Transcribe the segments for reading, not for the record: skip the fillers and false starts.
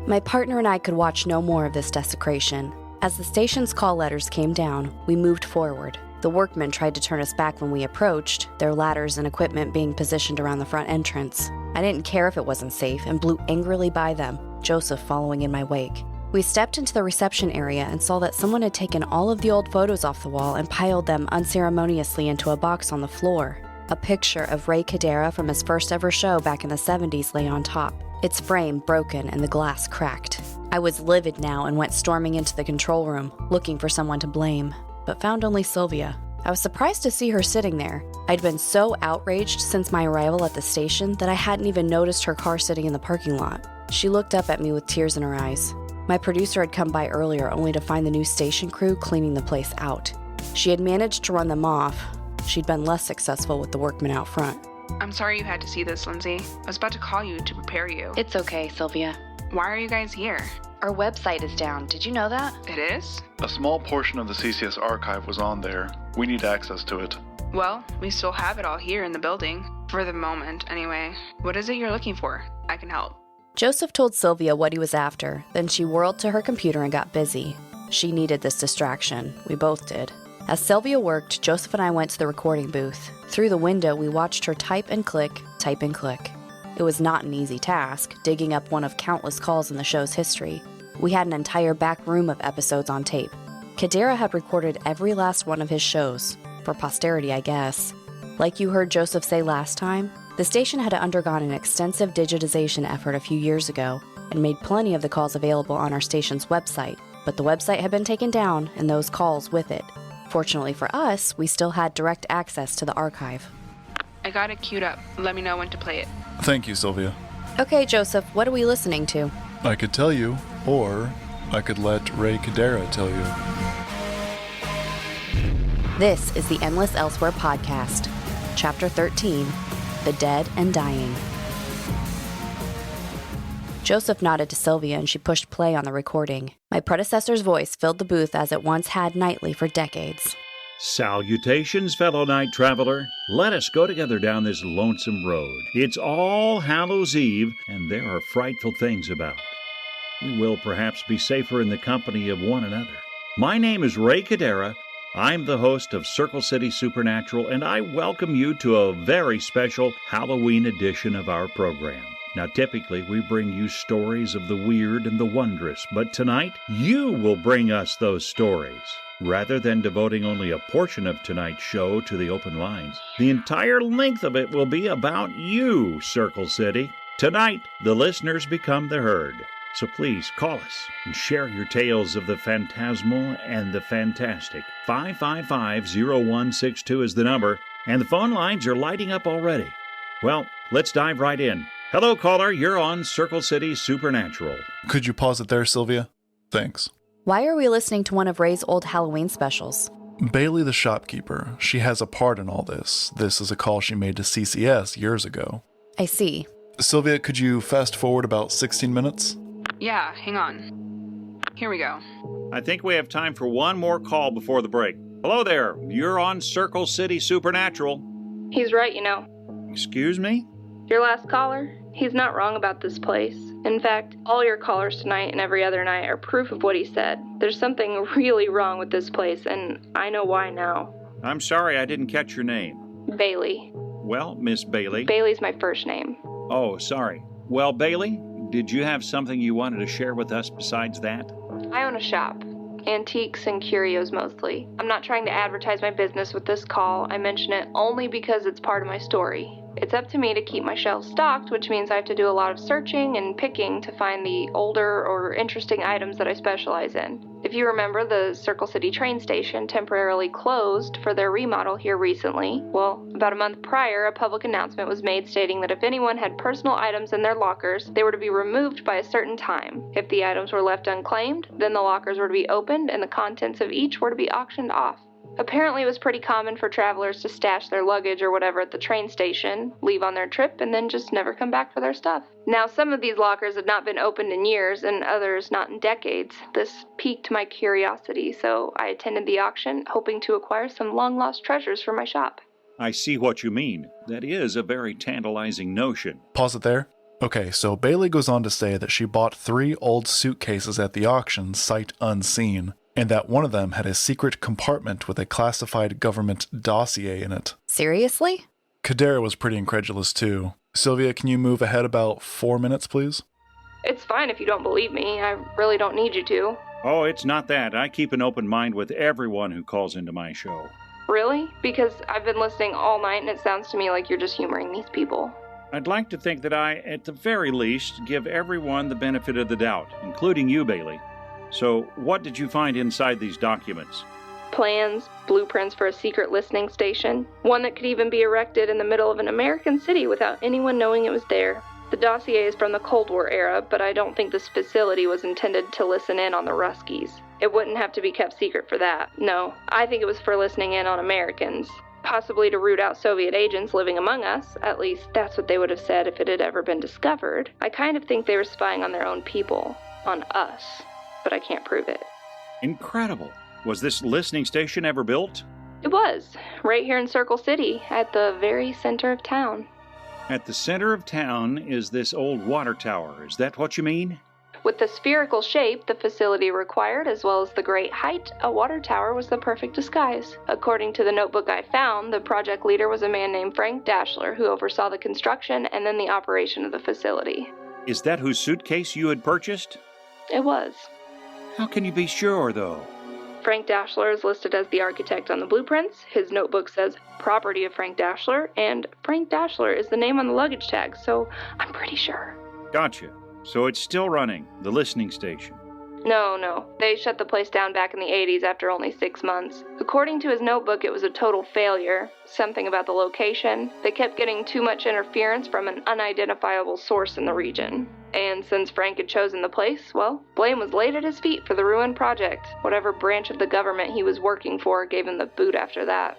My partner and I could watch no more of this desecration. As the station's call letters came down, we moved forward. The workmen tried to turn us back when we approached, their ladders and equipment being positioned around the front entrance. I didn't care if it wasn't safe and blew angrily by them, Joseph following in my wake. We stepped into the reception area and saw that someone had taken all of the old photos off the wall and piled them unceremoniously into a box on the floor. A picture of Ray Kadera from his first ever show back in the 70s lay on top, its frame broken and the glass cracked. I was livid now and went storming into the control room, looking for someone to blame, but found only Sylvia. I was surprised to see her sitting there. I'd been so outraged since my arrival at the station that I hadn't even noticed her car sitting in the parking lot. She looked up at me with tears in her eyes. My producer had come by earlier only to find the new station crew cleaning the place out. She had managed to run them off. She'd been less successful with the workmen out front. I'm sorry you had to see this, Lindsay. I was about to call you to prepare you. It's okay, Sylvia. Why are you guys here? Our website is down. Did you know that? It is? A small portion of the CCS archive was on there. We need access to it. Well, we still have it all here in the building. For the moment, anyway. What is it you're looking for? I can help. Joseph told Sylvia what he was after, then she whirled to her computer and got busy. She needed this distraction. We both did. As Sylvia worked, Joseph and I went to the recording booth. Through the window, we watched her type and click, type and click. It was not an easy task, digging up one of countless calls in the show's history. We had an entire back room of episodes on tape. Kadera had recorded every last one of his shows. For posterity, I guess. Like you heard Joseph say last time, the station had undergone an extensive digitization effort a few years ago and made plenty of the calls available on our station's website, but the website had been taken down and those calls with it. Fortunately for us, we still had direct access to the archive. I got it queued up. Let me know when to play it. Thank you, Sylvia. Okay, Joseph, what are we listening to? I could tell you, or I could let Ray Kadera tell you. This is the Endless Elsewhere podcast, Chapter 13, The Dead and Dying. Joseph nodded to Sylvia and she pushed play on the recording. My predecessor's voice filled the booth as it once had nightly for decades. Salutations, fellow night traveler. Let us go together down this lonesome road. It's All Hallows Eve, and there are frightful things about. We will perhaps be safer in the company of one another. My name is Ray Kadera. I'm the host of Circle City Supernatural, and I welcome you to a very special Halloween edition of our program. Now, typically, we bring you stories of the weird and the wondrous, but tonight, you will bring us those stories. Rather than devoting only a portion of tonight's show to the open lines, the entire length of it will be about you, Circle City. Tonight, the listeners become the herd. So please call us and share your tales of the phantasmal and the fantastic. 555-0162 is the number, and the phone lines are lighting up already. Well, let's dive right in. Hello, caller. You're on Circle City Supernatural. Could you pause it there, Sylvia? Thanks. Why are we listening to one of Ray's old Halloween specials? Bailey the shopkeeper. She has a part in all this. This is a call she made to CCS years ago. I see. Sylvia, could you fast forward about 16 minutes? Yeah, hang on. Here we go. I think we have time for one more call before the break. Hello there. You're on Circle City Supernatural. He's right, you know. Excuse me? Your last caller? He's not wrong about this place. In fact, all your callers tonight and every other night are proof of what he said. There's something really wrong with this place, and I know why now. I'm sorry I didn't catch your name. Bailey. Well, Miss Bailey. Bailey's my first name. Oh, sorry. Well, Bailey, did you have something you wanted to share with us besides that? I own a shop. Antiques and curios mostly. I'm not trying to advertise my business with this call. I mention it only because it's part of my story. It's up to me to keep my shelves stocked, which means I have to do a lot of searching and picking to find the older or interesting items that I specialize in. If you remember, the Circle City train station temporarily closed for their remodel here recently. Well, about a month prior, a public announcement was made stating that if anyone had personal items in their lockers, they were to be removed by a certain time. If the items were left unclaimed, then the lockers were to be opened and the contents of each were to be auctioned off. Apparently, it was pretty common for travelers to stash their luggage or whatever at the train station, leave on their trip, and then just never come back for their stuff. Now, some of these lockers had not been opened in years, and others not in decades. This piqued my curiosity, so I attended the auction, hoping to acquire some long-lost treasures for my shop. I see what you mean. That is a very tantalizing notion. Pause it there. Okay, so Bailey goes on to say that she bought 3 old suitcases at the auction sight unseen, and that one of them had a secret compartment with a classified government dossier in it. Seriously? Kadera was pretty incredulous too. Sylvia, can you move ahead about 4 minutes, please? It's fine if you don't believe me. I really don't need you to. Oh, it's not that. I keep an open mind with everyone who calls into my show. Really? Because I've been listening all night and it sounds to me like you're just humoring these people. I'd like to think that I, at the very least, give everyone the benefit of the doubt, including you, Bailey. So, what did you find inside these documents? Plans, blueprints for a secret listening station, one that could even be erected in the middle of an American city without anyone knowing it was there. The dossier is from the Cold War era, but I don't think this facility was intended to listen in on the Ruskies. It wouldn't have to be kept secret for that. No, I think it was for listening in on Americans. Possibly to root out Soviet agents living among us. At least, that's what they would have said if it had ever been discovered. I kind of think they were spying on their own people. On us. But I can't prove it. Incredible. Was this listening station ever built? It was. Right here in Circle City, at the very center of town. At the center of town is this old water tower. Is that what you mean? With the spherical shape the facility required, as well as the great height, a water tower was the perfect disguise. According to the notebook I found, the project leader was a man named Frank Dashler, who oversaw the construction and then the operation of the facility. Is that whose suitcase you had purchased? It was. How can you be sure, though? Frank Dashler is listed as the architect on the blueprints. His notebook says property of Frank Dashler, and Frank Dashler is the name on the luggage tag, so I'm pretty sure. Gotcha. So it's still running, the listening station. No. They shut the place down back in the 80s after only 6 months. According to his notebook, it was a total failure. Something about the location. They kept getting too much interference from an unidentifiable source in the region. And since Frank had chosen the place, well, blame was laid at his feet for the ruined project. Whatever branch of the government he was working for gave him the boot after that.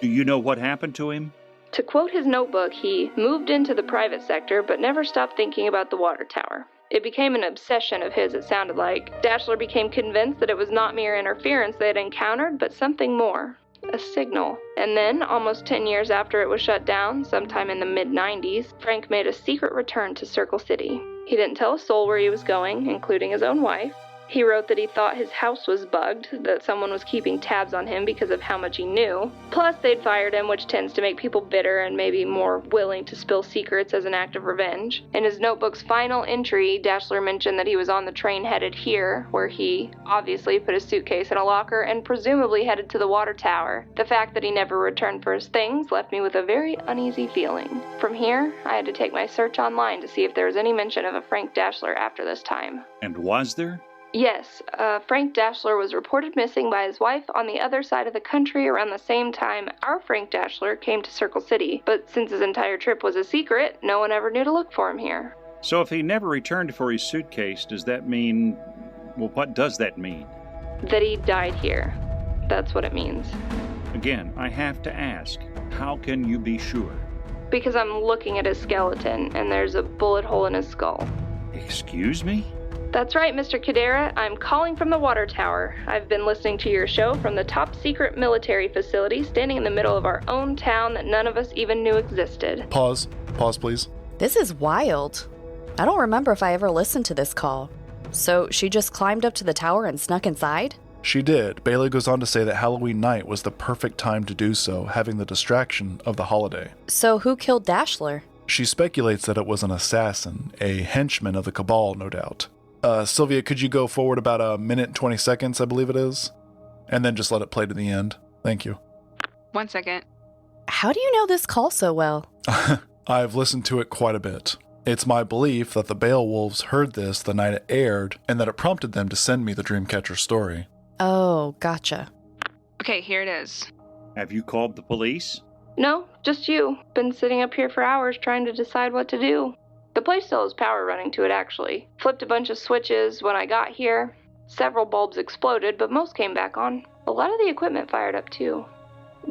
Do you know what happened to him? To quote his notebook, he moved into the private sector but never stopped thinking about the water tower. It became an obsession of his, it sounded like. Dashler became convinced that it was not mere interference they had encountered, but something more. A signal. And then, almost 10 years after it was shut down, sometime in the mid-90s, Frank made a secret return to Circle City. He didn't tell a soul where he was going, including his own wife. He wrote that he thought his house was bugged, that someone was keeping tabs on him because of how much he knew. Plus, they'd fired him, which tends to make people bitter and maybe more willing to spill secrets as an act of revenge. In his notebook's final entry, Dashler mentioned that he was on the train headed here, where he obviously put his suitcase in a locker and presumably headed to the water tower. The fact that he never returned for his things left me with a very uneasy feeling. From here, I had to take my search online to see if there was any mention of a Frank Dashler after this time. And was there? Yes, Frank Dashler was reported missing by his wife on the other side of the country around the same time our Frank Dashler came to Circle City, but since his entire trip was a secret, no one ever knew to look for him here. So if he never returned for his suitcase, does that mean... well, what does that mean? That he died here. That's what it means. Again, I have to ask, how can you be sure? Because I'm looking at his skeleton, and there's a bullet hole in his skull. Excuse me? That's right, Mr. Kadera. I'm calling from the water tower. I've been listening to your show from the top secret military facility standing in the middle of our own town that none of us even knew existed. Pause, please. This is wild. I don't remember if I ever listened to this call. So she just climbed up to the tower and snuck inside? She did. Bailey goes on to say that Halloween night was the perfect time to do so, having the distraction of the holiday. So who killed Dashler? She speculates that it was an assassin, a henchman of the Cabal, no doubt. Sylvia, could you go forward about a minute and 20 seconds, I believe it is? And then just let it play to the end. Thank you. 1 second. How do you know this call so well? I've listened to it quite a bit. It's my belief that the Beowulfs heard this the night it aired, and that it prompted them to send me the Dreamcatcher story. Oh, gotcha. Okay, here it is. Have you called the police? No, just you. Been sitting up here for hours trying to decide what to do. The place still has power running to it, actually. Flipped a bunch of switches when I got here. Several bulbs exploded, but most came back on. A lot of the equipment fired up, too.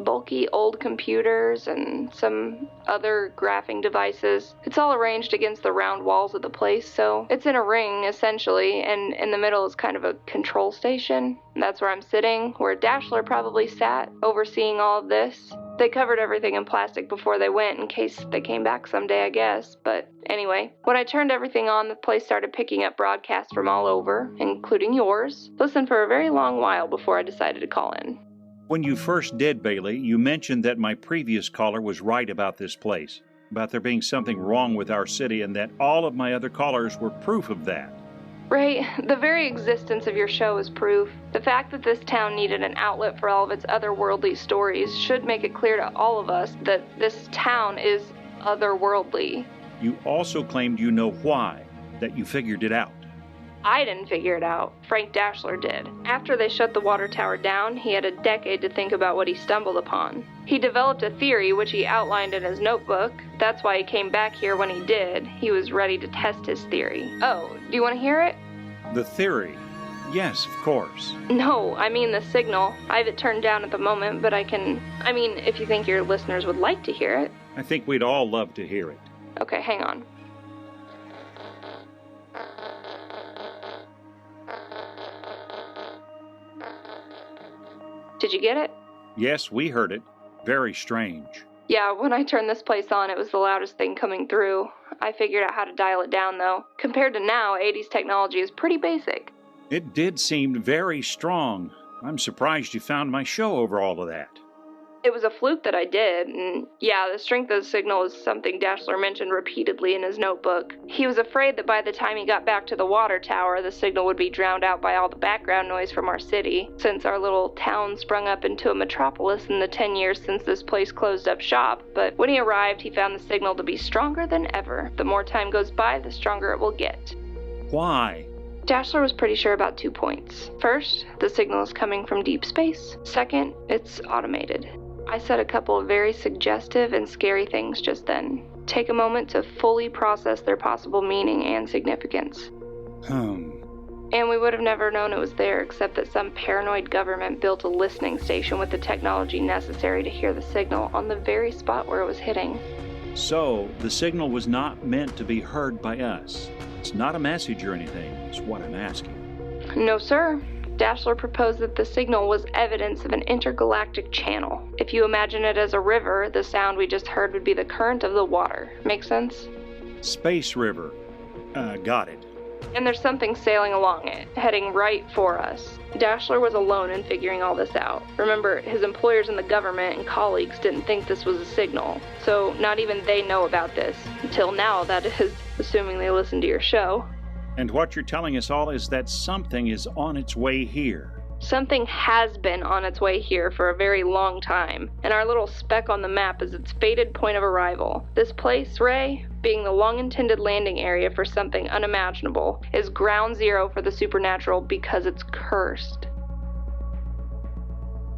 bulky old computers and some other graphing devices. It's all arranged against the round walls of the place, so it's in a ring, essentially, and in the middle is kind of a control station. That's where I'm sitting, where Dashler probably sat, overseeing all of this. They covered everything in plastic before they went in case they came back someday, I guess. But anyway, when I turned everything on, the place started picking up broadcasts from all over, including yours. Listened for a very long while before I decided to call in. When you first did, Bailey, you mentioned that my previous caller was right about this place, about there being something wrong with our city, and that all of my other callers were proof of that. Ray, the very existence of your show is proof. The fact that this town needed an outlet for all of its otherworldly stories should make it clear to all of us that this town is otherworldly. You also claimed you know why, that you figured it out. I didn't figure it out. Frank Dashler did. After they shut the water tower down, he had a decade to think about what he stumbled upon. He developed a theory which he outlined in his notebook. That's why he came back here when he did. He was ready to test his theory. Oh, do you want to hear it? The theory? Yes, of course. No, I mean the signal. I have it turned down at the moment, but if you think your listeners would like to hear it. I think we'd all love to hear it. Okay, hang on. Did you get it? Yes, we heard it. Very strange. Yeah, when I turned this place on, it was the loudest thing coming through. I figured out how to dial it down, though. Compared to now, 80s technology is pretty basic. It did seem very strong. I'm surprised you found my show over all of that. It was a fluke that I did, and yeah, the strength of the signal is something Dashler mentioned repeatedly in his notebook. He was afraid that by the time he got back to the water tower, the signal would be drowned out by all the background noise from our city, since our little town sprung up into a metropolis in the 10 years since this place closed up shop. But when he arrived, he found the signal to be stronger than ever. The more time goes by, the stronger it will get. Why? Dashler was pretty sure about 2 points. First, the signal is coming from deep space. Second, it's automated. I said a couple of very suggestive and scary things just then. Take a moment to fully process their possible meaning and significance. And we would have never known it was there except that some paranoid government built a listening station with the technology necessary to hear the signal on the very spot where it was hitting. So, the signal was not meant to be heard by us. It's not a message or anything, is what I'm asking. No, sir. Dashler proposed that the signal was evidence of an intergalactic channel. If you imagine it as a river, the sound we just heard would be the current of the water. Make sense? Space River. Got it. And there's something sailing along it, heading right for us. Dashler was alone in figuring all this out. Remember, his employers in the government and colleagues didn't think this was a signal, so not even they know about this. Until now, that is, assuming they listen to your show. And what you're telling us all is that something is on its way here. Something has been on its way here for a very long time, and our little speck on the map is its fated point of arrival. This place, Ray, being the long-intended landing area for something unimaginable, is ground zero for the supernatural because it's cursed.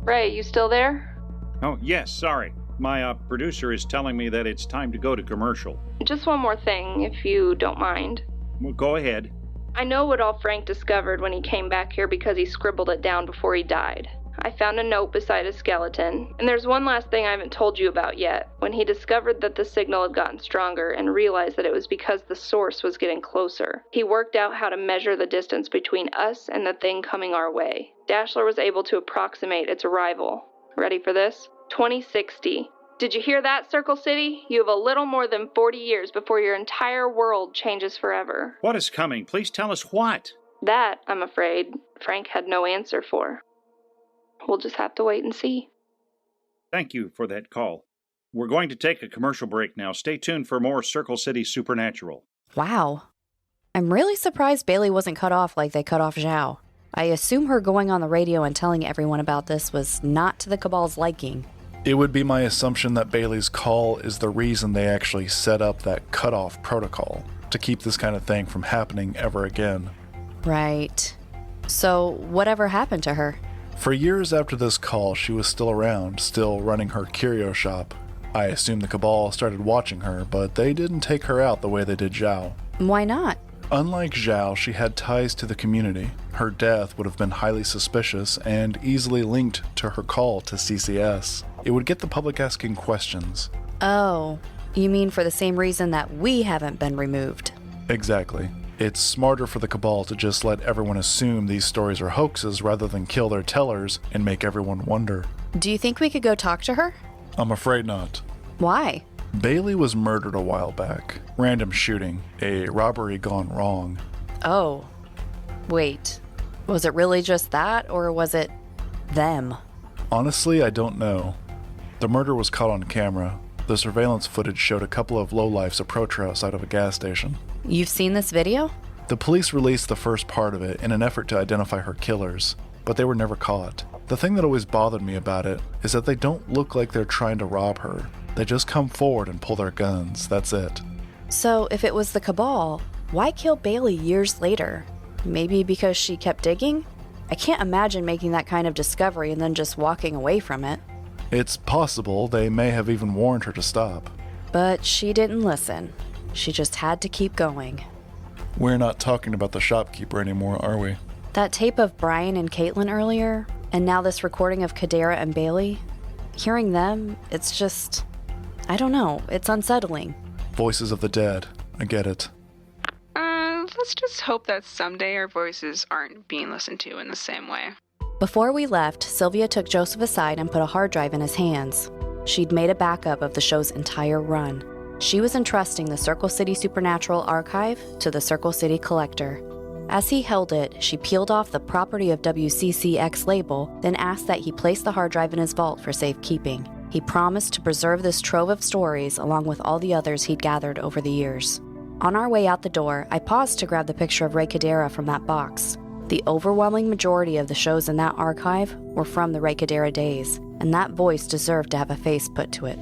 Ray, you still there? Oh, yes, sorry. My producer is telling me that it's time to go to commercial. Just one more thing, if you don't mind. Well, go ahead. I know what all Frank discovered when he came back here because he scribbled it down before he died. I found a note beside his skeleton. And there's one last thing I haven't told you about yet. When he discovered that the signal had gotten stronger and realized that it was because the source was getting closer, he worked out how to measure the distance between us and the thing coming our way. Dashler was able to approximate its arrival. Ready for this? 2060. Did you hear that, Circle City? You have a little more than 40 years before your entire world changes forever. What is coming? Please tell us what. That, I'm afraid, Frank had no answer for. We'll just have to wait and see. Thank you for that call. We're going to take a commercial break now. Stay tuned for more Circle City Supernatural. Wow. I'm really surprised Bailey wasn't cut off like they cut off Zhao. I assume her going on the radio and telling everyone about this was not to the Cabal's liking. It would be my assumption that Bailey's call is the reason they actually set up that cutoff protocol to keep this kind of thing from happening ever again. Right. So, whatever happened to her? For years after this call, she was still around, still running her curio shop. I assume the Cabal started watching her, but they didn't take her out the way they did Zhao. Why not? Unlike Zhao, she had ties to the community. Her death would have been highly suspicious and easily linked to her call to CCS. It would get the public asking questions. Oh, you mean for the same reason that we haven't been removed? Exactly. It's smarter for the Cabal to just let everyone assume these stories are hoaxes rather than kill their tellers and make everyone wonder. Do you think we could go talk to her? I'm afraid not. Why? Bailey was murdered a while back. Random shooting. A robbery gone wrong. Oh. Wait. Was it really just that, or was it them? Honestly, I don't know. The murder was caught on camera. The surveillance footage showed a couple of lowlifes approach her outside of a gas station. You've seen this video? The police released the first part of it in an effort to identify her killers, but they were never caught. The thing that always bothered me about it is that they don't look like they're trying to rob her. They just come forward and pull their guns, that's it. So, if it was the Cabal, why kill Bailey years later? Maybe because she kept digging? I can't imagine making that kind of discovery and then just walking away from it. It's possible they may have even warned her to stop. But she didn't listen. She just had to keep going. We're not talking about the shopkeeper anymore, are we? That tape of Brian and Caitlin earlier, and now this recording of Kadera and Bailey, hearing them, it's just... I don't know, it's unsettling. Voices of the dead. I get it. Let's just hope that someday our voices aren't being listened to in the same way. Before we left, Sylvia took Joseph aside and put a hard drive in his hands. She'd made a backup of the show's entire run. She was entrusting the Circle City Supernatural Archive to the Circle City Collector. As he held it, she peeled off the Property of WCCX label, then asked that he place the hard drive in his vault for safekeeping. He promised to preserve this trove of stories along with all the others he'd gathered over the years. On our way out the door, I paused to grab the picture of Ray Kadera from that box. The overwhelming majority of the shows in that archive were from the Ray Kadera days, and that voice deserved to have a face put to it.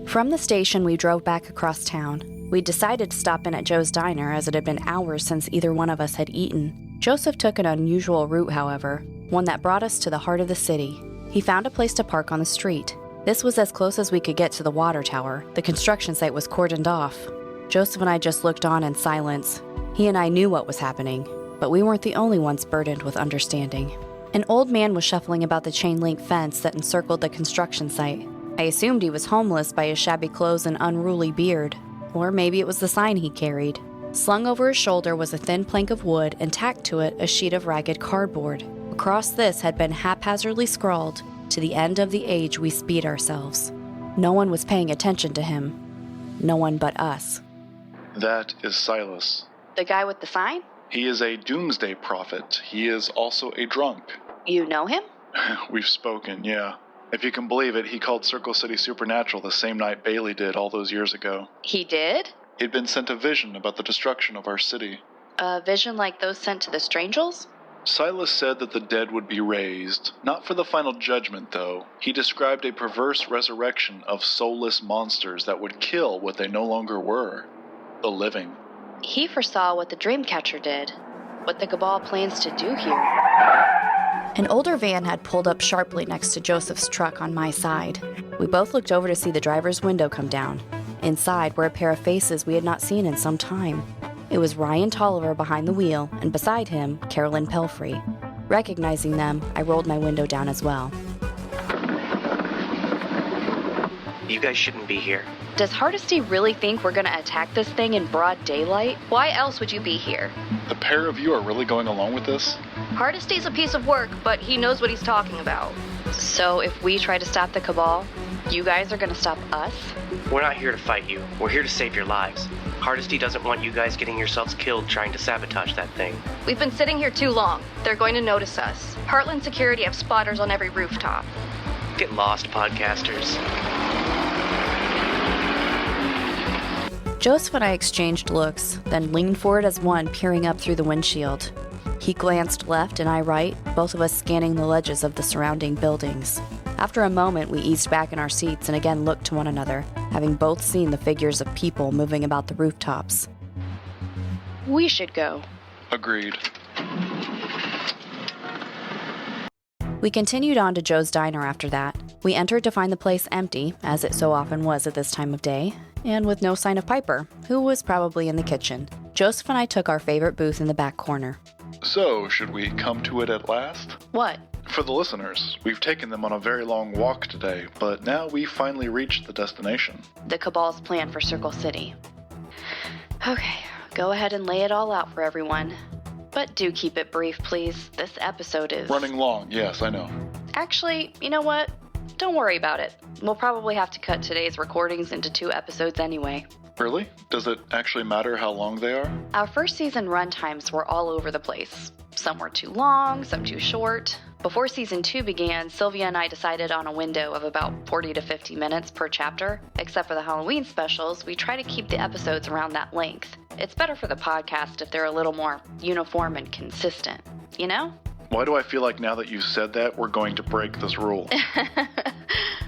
From the station, we drove back across town. We decided to stop in at Joe's Diner as it had been hours since either one of us had eaten. Joseph took an unusual route, however, one that brought us to the heart of the city. He found a place to park on the street. This was as close as we could get to the water tower. The construction site was cordoned off. Joseph and I just looked on in silence. He and I knew what was happening, but we weren't the only ones burdened with understanding. An old man was shuffling about the chain-link fence that encircled the construction site. I assumed he was homeless by his shabby clothes and unruly beard, or maybe it was the sign he carried. Slung over his shoulder was a thin plank of wood and tacked to it a sheet of ragged cardboard. Across this had been haphazardly scrawled, "To the end of the age we speed ourselves." No one was paying attention to him. No one but us. That is Silas. The guy with the sign? He is a doomsday prophet. He is also a drunk. You know him? We've spoken, yeah. If you can believe it, he called Circle City Supernatural the same night Bailey did all those years ago. He did? He'd been sent a vision about the destruction of our city. A vision like those sent to the Strangels? Silas said that the dead would be raised. Not for the final judgment, though. He described a perverse resurrection of soulless monsters that would kill what they no longer were. The living. He foresaw what the Dreamcatcher did, what the Cabal plans to do here. An older van had pulled up sharply next to Joseph's truck on my side. We both looked over to see the driver's window come down. Inside were a pair of faces we had not seen in some time. It was Ryan Tolliver behind the wheel, and beside him, Carolyn Pelfrey. Recognizing them, I rolled my window down as well. You guys shouldn't be here. Does Hardesty really think we're gonna attack this thing in broad daylight? Why else would you be here? The pair of you are really going along with this? Hardesty's a piece of work, but he knows what he's talking about. So if we try to stop the Cabal, you guys are gonna stop us? We're not here to fight you. We're here to save your lives. Hardesty doesn't want you guys getting yourselves killed trying to sabotage that thing. We've been sitting here too long. They're going to notice us. Heartland Security have spotters on every rooftop. Get lost, podcasters. Joseph and I exchanged looks, then leaned forward as one, peering up through the windshield. He glanced left and I right, both of us scanning the ledges of the surrounding buildings. After a moment, we eased back in our seats and again looked to one another, having both seen the figures of people moving about the rooftops. We should go. Agreed. We continued on to Joe's Diner after that. We entered to find the place empty, as it so often was at this time of day, and with no sign of Piper, who was probably in the kitchen. Joseph and I took our favorite booth in the back corner. So, should we come to it at last? What? For the listeners, we've taken them on a very long walk today, but now we've finally reached the destination. The Cabal's plan for Circle City. Okay, go ahead and lay it all out for everyone. But do keep it brief, please. This episode is... Running long, yes, I know. Actually, you know what? Don't worry about it. We'll probably have to cut today's recordings into 2 episodes anyway. Really? Does it actually matter how long they are? Our first season runtimes were all over the place. Some were too long, some too short. Before season 2 began, Sylvia and I decided on a window of about 40 to 50 minutes per chapter. Except for the Halloween specials, we try to keep the episodes around that length. It's better for the podcast if they're a little more uniform and consistent, you know? Why do I feel like now that you said that, we're going to break this rule?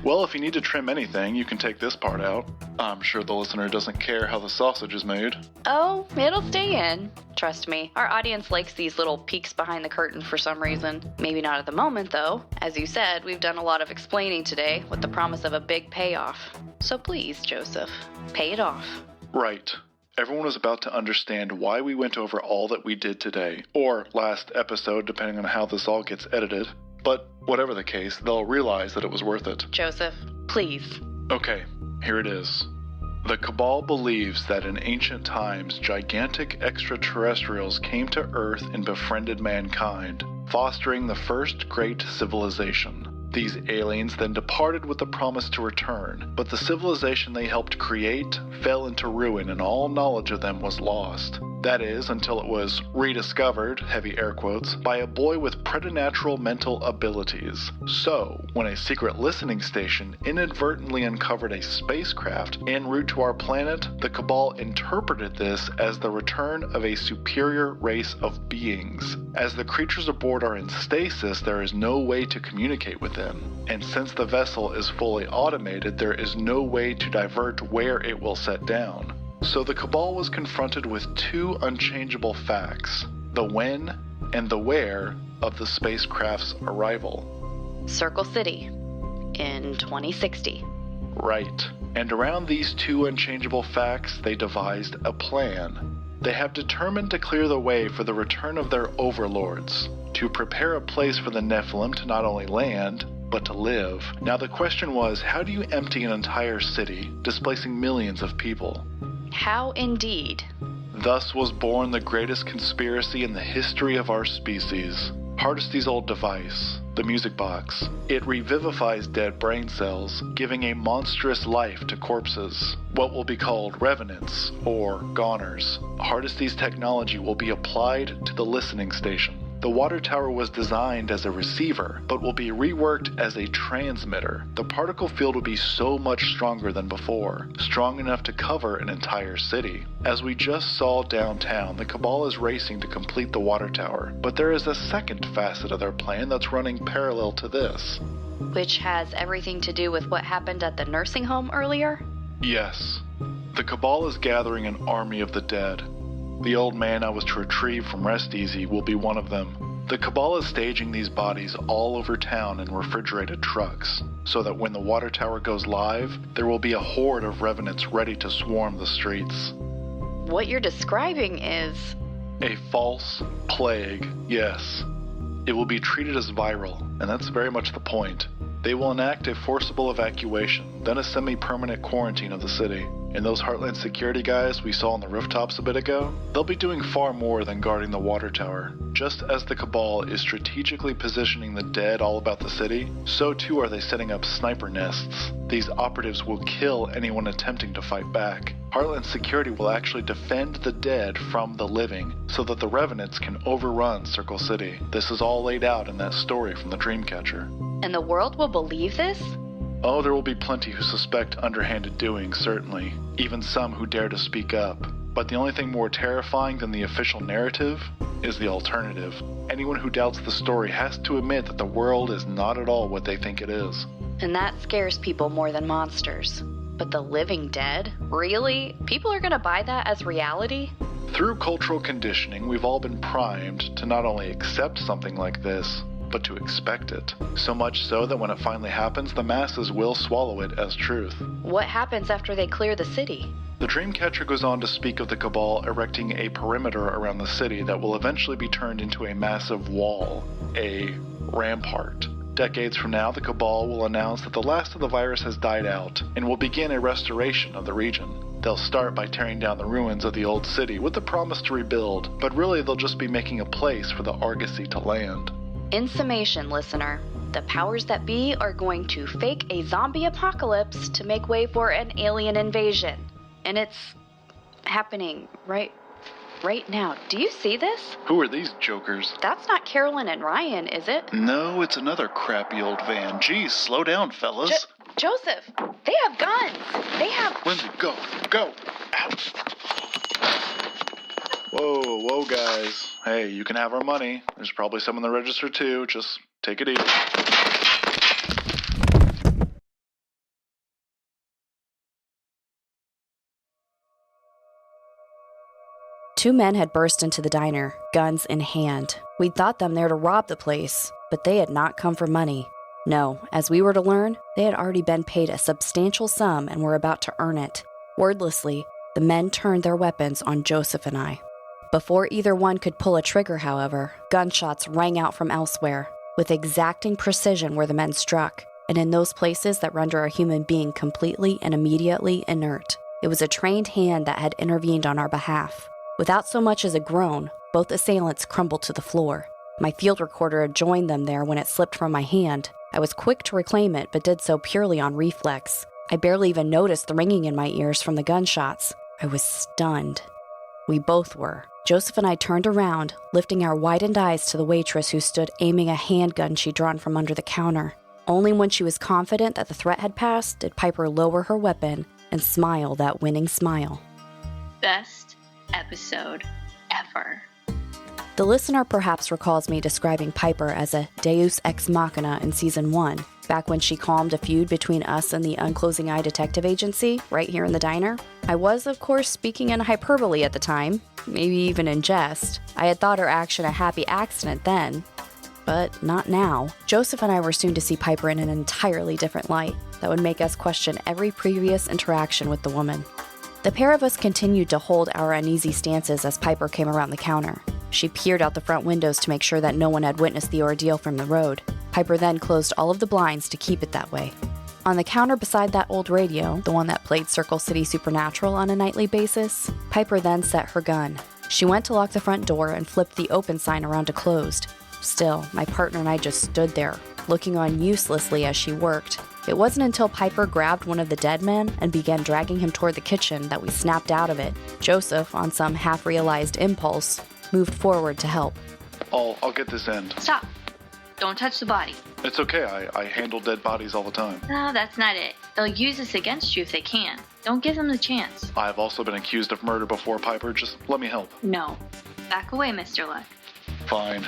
Well, if you need to trim anything, you can take this part out. I'm sure the listener doesn't care how the sausage is made. Oh, it'll stay in. Trust me, our audience likes these little peeks behind the curtain for some reason. Maybe not at the moment, though. As you said, we've done a lot of explaining today with the promise of a big payoff. So please, Joseph, pay it off. Right. Everyone is about to understand why we went over all that we did today, or last episode, depending on how this all gets edited. But whatever the case, they'll realize that it was worth it. Joseph, please. Okay, here it is. The Cabal believes that in ancient times, gigantic extraterrestrials came to Earth and befriended mankind, fostering the first great civilization. These aliens then departed with the promise to return, but the civilization they helped create fell into ruin and all knowledge of them was lost. That is, until it was rediscovered, heavy air quotes, by a boy with preternatural mental abilities. So, when a secret listening station inadvertently uncovered a spacecraft en route to our planet, the Cabal interpreted this as the return of a superior race of beings. As the creatures aboard are in stasis, there is no way to communicate with them. And since the vessel is fully automated, there is no way to divert where it will set down. So the Cabal was confronted with 2 unchangeable facts, the when and the where of the spacecraft's arrival. Circle City in 2060. Right. And around these 2 unchangeable facts, they devised a plan. They have determined to clear the way for the return of their overlords, to prepare a place for the Nephilim to not only land, but to live. Now the question was, how do you empty an entire city, displacing millions of people? How indeed. Thus was born the greatest conspiracy in the history of our species. Hardesty's old device, the music box. It revivifies dead brain cells, giving a monstrous life to corpses. What will be called revenants, or goners. Hardesty's technology will be applied to the listening station. The water tower was designed as a receiver, but will be reworked as a transmitter. The particle field will be so much stronger than before, strong enough to cover an entire city. As we just saw downtown, the Cabal is racing to complete the water tower, but there is a second facet of their plan that's running parallel to this. Which has everything to do with what happened at the nursing home earlier? Yes. The Cabal is gathering an army of the dead. The old man I was to retrieve from Rest Easy will be one of them. The Cabal is staging these bodies all over town in refrigerated trucks, so that when the water tower goes live, there will be a horde of revenants ready to swarm the streets. What you're describing is... a false plague, yes. It will be treated as viral, and that's very much the point. They will enact a forcible evacuation, then a semi-permanent quarantine of the city. And those Heartland security guys we saw on the rooftops a bit ago, they'll be doing far more than guarding the water tower. Just as the Cabal is strategically positioning the dead all about the city, so too are they setting up sniper nests. These operatives will kill anyone attempting to fight back. Heartland security will actually defend the dead from the living, so that the revenants can overrun Circle City. This is all laid out in that story from the Dreamcatcher. And the world will believe this? Oh, there will be plenty who suspect underhanded doings, certainly. Even some who dare to speak up. But the only thing more terrifying than the official narrative is the alternative. Anyone who doubts the story has to admit that the world is not at all what they think it is. And that scares people more than monsters. But the living dead? Really? People are gonna buy that as reality? Through cultural conditioning, we've all been primed to not only accept something like this, but to expect it. So much so that when it finally happens, the masses will swallow it as truth. What happens after they clear the city? The Dreamcatcher goes on to speak of the Cabal erecting a perimeter around the city that will eventually be turned into a massive wall, a rampart. Decades from now, the Cabal will announce that the last of the virus has died out and will begin a restoration of the region. They'll start by tearing down the ruins of the old city with the promise to rebuild, but really they'll just be making a place for the Argosy to land. In summation, listener, the powers that be are going to fake a zombie apocalypse to make way for an alien invasion. And it's happening right now. Do you see this? Who are these jokers? That's not Carolyn and Ryan, is it? No, it's another crappy old van. Geez, slow down, fellas. Joseph, they have guns. They have... Lindsay, go. Out. Whoa, guys. Hey, you can have our money. There's probably some in the register, too. Just take it easy. Two men had burst into the diner, guns in hand. We'd thought them there to rob the place, but they had not come for money. No, as we were to learn, they had already been paid a substantial sum and were about to earn it. Wordlessly, the men turned their weapons on Joseph and I. Before either one could pull a trigger, however, gunshots rang out from elsewhere, with exacting precision where the men struck, and in those places that render a human being completely and immediately inert. It was a trained hand that had intervened on our behalf. Without so much as a groan, both assailants crumbled to the floor. My field recorder had joined them there when it slipped from my hand. I was quick to reclaim it, but did so purely on reflex. I barely even noticed the ringing in my ears from the gunshots. I was stunned. We both were. Joseph and I turned around, lifting our widened eyes to the waitress who stood aiming a handgun she'd drawn from under the counter. Only when she was confident that the threat had passed did Piper lower her weapon and smile that winning smile. Best episode ever. The listener perhaps recalls me describing Piper as a deus ex machina in Season 1, back when she calmed a feud between us and the Unclosing Eye Detective Agency, right here in the diner. I was, of course, speaking in hyperbole at the time, maybe even in jest. I had thought her action a happy accident then, but not now. Joseph and I were soon to see Piper in an entirely different light that would make us question every previous interaction with the woman. The pair of us continued to hold our uneasy stances as Piper came around the counter. She peered out the front windows to make sure that no one had witnessed the ordeal from the road. Piper then closed all of the blinds to keep it that way. On the counter beside that old radio, the one that played Circle City Supernatural on a nightly basis, Piper then set her gun. She went to lock the front door and flipped the open sign around to closed. Still, my partner and I just stood there, looking on uselessly as she worked. It wasn't until Piper grabbed one of the dead men and began dragging him toward the kitchen that we snapped out of it. Joseph, on some half-realized impulse, moved forward to help. I'll get this end. Stop. Don't touch the body. It's okay, I handle dead bodies all the time. No, that's not it. They'll use this against you if they can. Don't give them the chance. I've also been accused of murder before, Piper. Just let me help. No. Back away, Mr. Leck. Fine.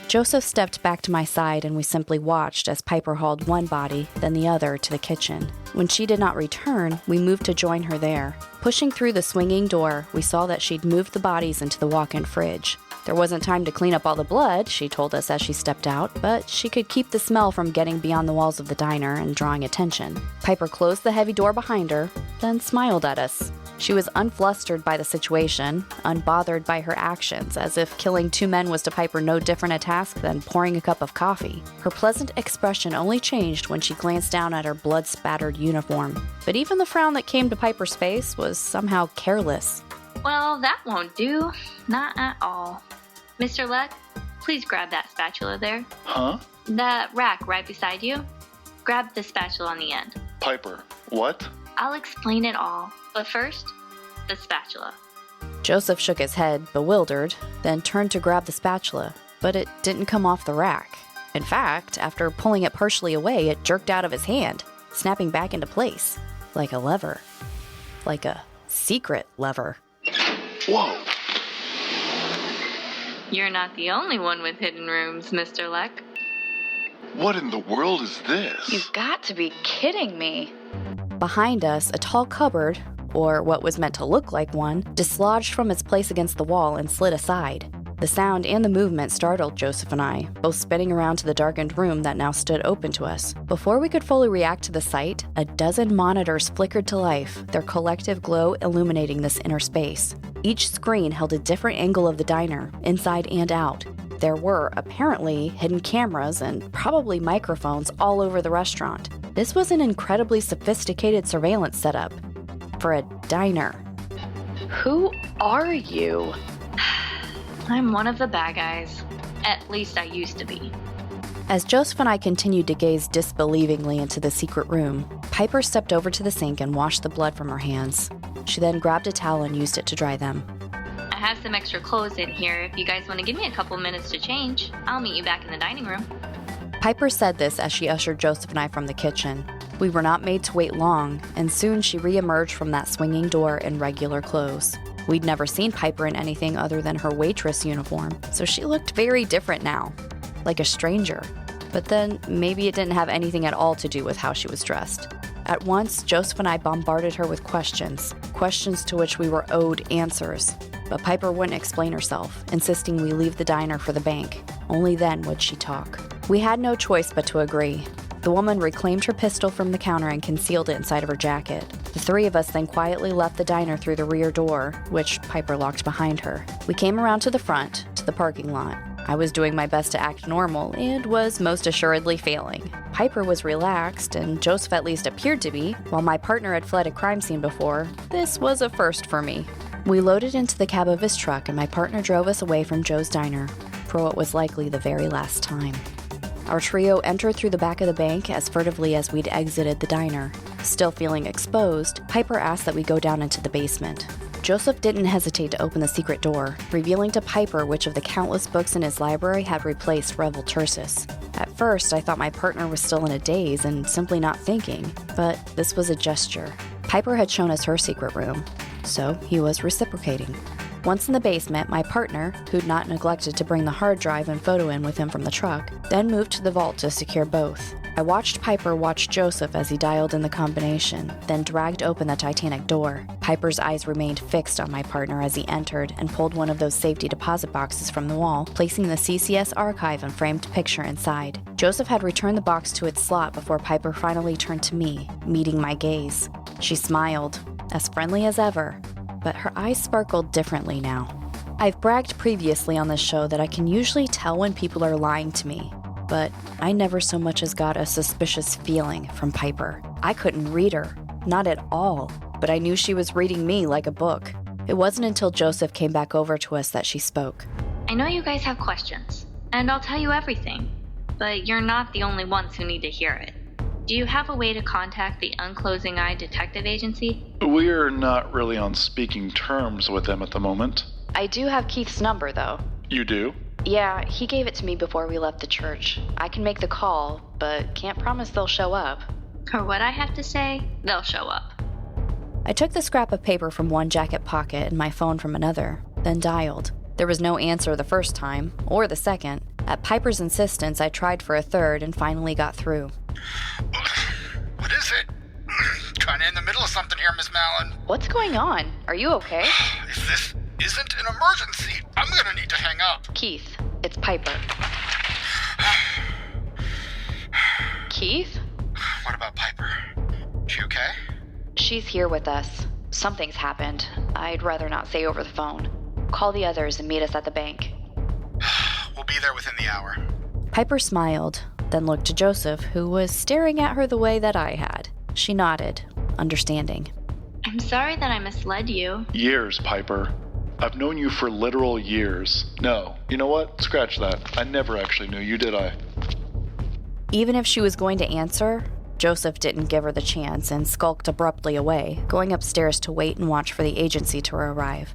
Joseph stepped back to my side and we simply watched as Piper hauled one body, then the other, to the kitchen. When she did not return, we moved to join her there. Pushing through the swinging door, we saw that she'd moved the bodies into the walk-in fridge. There wasn't time to clean up all the blood, she told us as she stepped out, but she could keep the smell from getting beyond the walls of the diner and drawing attention. Piper closed the heavy door behind her, then smiled at us. She was unflustered by the situation, unbothered by her actions, as if killing two men was to Piper no different a task than pouring a cup of coffee. Her pleasant expression only changed when she glanced down at her blood-spattered uniform. But even the frown that came to Piper's face was somehow careless. Well, that won't do. Not at all. Mr. Leck, please grab that spatula there. Huh? That rack right beside you. Grab the spatula on the end. Piper, what? I'll explain it all. But first, the spatula. Joseph shook his head, bewildered, then turned to grab the spatula, but it didn't come off the rack. In fact, after pulling it partially away, it jerked out of his hand, snapping back into place, like a lever. Like a secret lever. Whoa! You're not the only one with hidden rooms, Mr. Leck. What in the world is this? You've got to be kidding me. Behind us, a tall cupboard, or what was meant to look like one, dislodged from its place against the wall and slid aside. The sound and the movement startled Joseph and I, both spinning around to the darkened room that now stood open to us. Before we could fully react to the sight, a dozen monitors flickered to life, their collective glow illuminating this inner space. Each screen held a different angle of the diner, inside and out. There were, apparently, hidden cameras and probably microphones all over the restaurant. This was an incredibly sophisticated surveillance setup for a diner. Who are you? I'm one of the bad guys. At least I used to be. As Joseph and I continued to gaze disbelievingly into the secret room, Piper stepped over to the sink and washed the blood from her hands. She then grabbed a towel and used it to dry them. I have some extra clothes in here. If you guys want to give me a couple minutes to change, I'll meet you back in the dining room. Piper said this as she ushered Joseph and I from the kitchen. We were not made to wait long, and soon she re-emerged from that swinging door in regular clothes. We'd never seen Piper in anything other than her waitress uniform, so she looked very different now, like a stranger. But then, maybe it didn't have anything at all to do with how she was dressed. At once, Joseph and I bombarded her with questions to which we were owed answers. But Piper wouldn't explain herself, insisting we leave the diner for the bank. Only then would she talk. We had no choice but to agree. The woman reclaimed her pistol from the counter and concealed it inside of her jacket. The three of us then quietly left the diner through the rear door, which Piper locked behind her. We came around to the front, to the parking lot. I was doing my best to act normal and was most assuredly failing. Piper was relaxed, and Joseph at least appeared to be. While my partner had fled a crime scene before, this was a first for me. We loaded into the cab of his truck, and my partner drove us away from Joe's diner for what was likely the very last time. Our trio entered through the back of the bank as furtively as we'd exited the diner. Still feeling exposed, Piper asked that we go down into the basement. Joseph didn't hesitate to open the secret door, revealing to Piper which of the countless books in his library had replaced Revel Tersus. At first, I thought my partner was still in a daze and simply not thinking, but this was a gesture. Piper had shown us her secret room, so he was reciprocating. Once in the basement, my partner, who'd not neglected to bring the hard drive and photo in with him from the truck, then moved to the vault to secure both. I watched Piper watch Joseph as he dialed in the combination, then dragged open the Titanic door. Piper's eyes remained fixed on my partner as he entered and pulled one of those safety deposit boxes from the wall, placing the CCS archive and framed picture inside. Joseph had returned the box to its slot before Piper finally turned to me, meeting my gaze. She smiled, as friendly as ever, but her eyes sparkled differently now. I've bragged previously on this show that I can usually tell when people are lying to me, but I never so much as got a suspicious feeling from Piper. I couldn't read her, not at all, but I knew she was reading me like a book. It wasn't until Joseph came back over to us that she spoke. I know you guys have questions, and I'll tell you everything, but you're not the only ones who need to hear it. Do you have a way to contact the Unclosing Eye Detective Agency? We're not really on speaking terms with them at the moment. I do have Keith's number, though. You do? Yeah, he gave it to me before we left the church. I can make the call, but can't promise they'll show up. For what I have to say, they'll show up. I took the scrap of paper from one jacket pocket and my phone from another, then dialed. There was no answer the first time, or the second. At Piper's insistence, I tried for a third and finally got through. What is it? Kind of in the middle of something here, Miss Mallyn. What's going on? Are you okay? If this isn't an emergency, I'm gonna need to hang up. Keith, it's Piper. Keith? What about Piper? She okay? She's here with us. Something's happened. I'd rather not say over the phone. Call the others and meet us at the bank. We'll be there within the hour. Piper smiled, then looked to Joseph, who was staring at her the way that I had. She nodded, understanding. I'm sorry that I misled you. Years, Piper. I've known you for literal years. No, you know what? Scratch that. I never actually knew you, did I? Even if she was going to answer, Joseph didn't give her the chance and skulked abruptly away, going upstairs to wait and watch for the agency to arrive.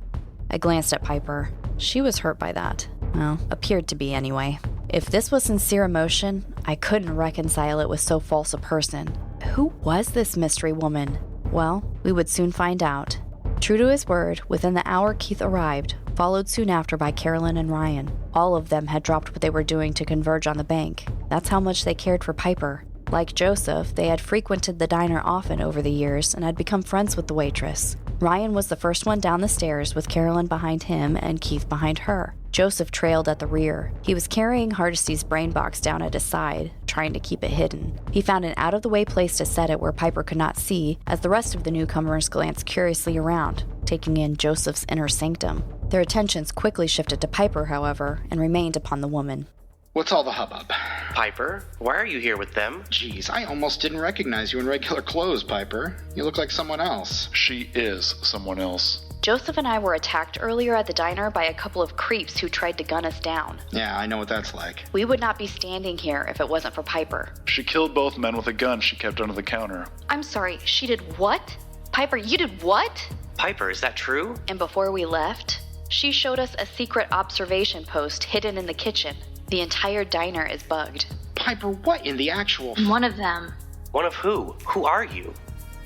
I glanced at Piper. She was hurt by that. Well, appeared to be anyway. If this was sincere emotion, I couldn't reconcile it with so false a person. Who was this mystery woman? Well, we would soon find out. True to his word, within the hour Keith arrived, followed soon after by Carolyn and Ryan. All of them had dropped what they were doing to converge on the bank. That's how much they cared for Piper. Like Joseph, they had frequented the diner often over the years and had become friends with the waitress. Ryan was the first one down the stairs, with Carolyn behind him and Keith behind her. Joseph trailed at the rear. He was carrying Hardesty's brain box down at his side, trying to keep it hidden. He found an out-of-the-way place to set it where Piper could not see, as the rest of the newcomers glanced curiously around, taking in Joseph's inner sanctum. Their attentions quickly shifted to Piper, however, and remained upon the woman. What's all the hubbub? Piper, why are you here with them? Geez, I almost didn't recognize you in regular clothes, Piper. You look like someone else. She is someone else. Joseph and I were attacked earlier at the diner by a couple of creeps who tried to gun us down. Yeah, I know what that's like. We would not be standing here if it wasn't for Piper. She killed both men with a gun she kept under the counter. I'm sorry, she did what? Piper, you did what? Piper, is that true? And before we left, she showed us a secret observation post hidden in the kitchen. The entire diner is bugged. Piper, what in the actual... One of them. One of who? Who are you?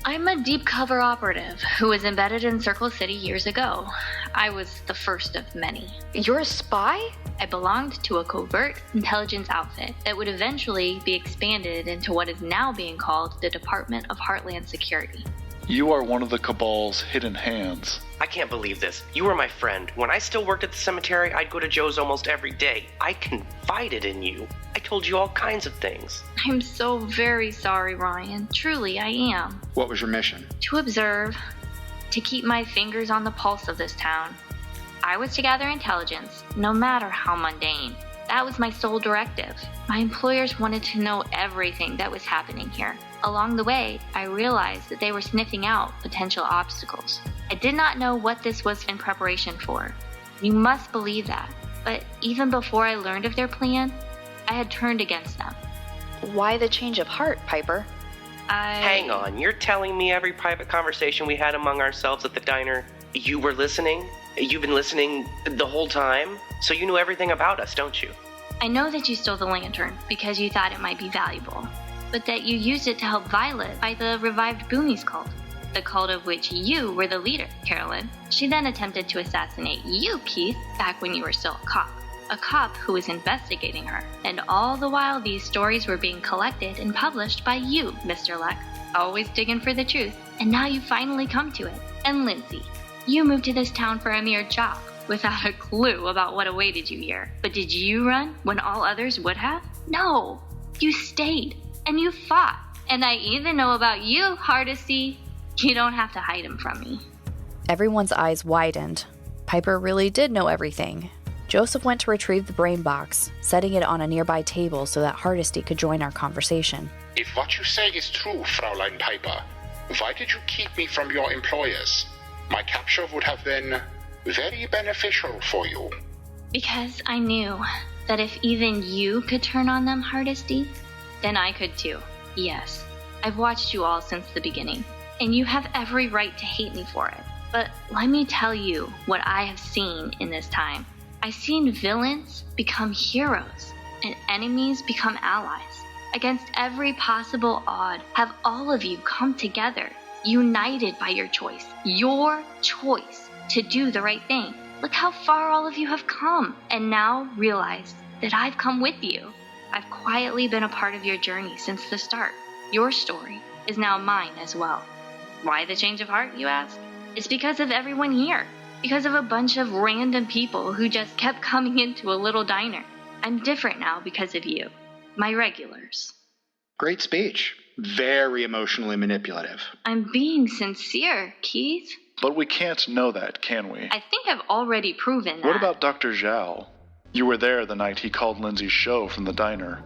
I'm a deep cover operative who was embedded in Circle City years ago. I was the first of many. You're a spy? I belonged to a covert intelligence outfit that would eventually be expanded into what is now being called the Department of Heartland Security. You are one of the Cabal's hidden hands. I can't believe this. You were my friend. When I still worked at the cemetery, I'd go to Joe's almost every day. I confided in you. I told you all kinds of things. I'm so very sorry, Ryan. Truly, I am. What was your mission? To observe, to keep my fingers on the pulse of this town. I was to gather intelligence, no matter how mundane. That was my sole directive. My employers wanted to know everything that was happening here. Along the way, I realized that they were sniffing out potential obstacles. I did not know what this was in preparation for. You must believe that. But even before I learned of their plan, I had turned against them. Why the change of heart, Piper? Hang on, you're telling me every private conversation we had among ourselves at the diner, you were listening? You've been listening the whole time? So you knew everything about us, don't you? I know that you stole the lantern because you thought it might be valuable, but that you used it to help Violet fight the revived Boonies cult, the cult of which you were the leader, Carolyn. She then attempted to assassinate you, Keith, back when you were still a cop who was investigating her. And all the while these stories were being collected and published by you, Mr. Leck, always digging for the truth. And now you finally come to it. And Lindsay, you moved to this town for a mere job, without a clue about what awaited you here. But did you run when all others would have? No, you stayed, and you fought. And I even know about you, Hardesty. You don't have to hide him from me. Everyone's eyes widened. Piper really did know everything. Joseph went to retrieve the brain box, setting it on a nearby table so that Hardesty could join our conversation. If what you say is true, Fraulein Piper, why did you keep me from your employers? My capture would have been very beneficial for you. Because I knew that if even you could turn on them, Hardesty, then I could too. Yes, I've watched you all since the beginning, and you have every right to hate me for it. But let me tell you what I have seen in this time. I've seen villains become heroes, and enemies become allies. Against every possible odd, have all of you come together, united by your choice to do the right thing. Look how far all of you have come, and now realize that I've come with you. I've quietly been a part of your journey since the start. Your story is now mine as well. Why the change of heart, you ask? It's because of everyone here. Because of a bunch of random people who just kept coming into a little diner. I'm different now because of you. My regulars. Great speech. Very emotionally manipulative. I'm being sincere, Keith. But we can't know that, can we? I think I've already proven that. What about Dr. Zhao? You were there the night he called Lindsay's show from the diner.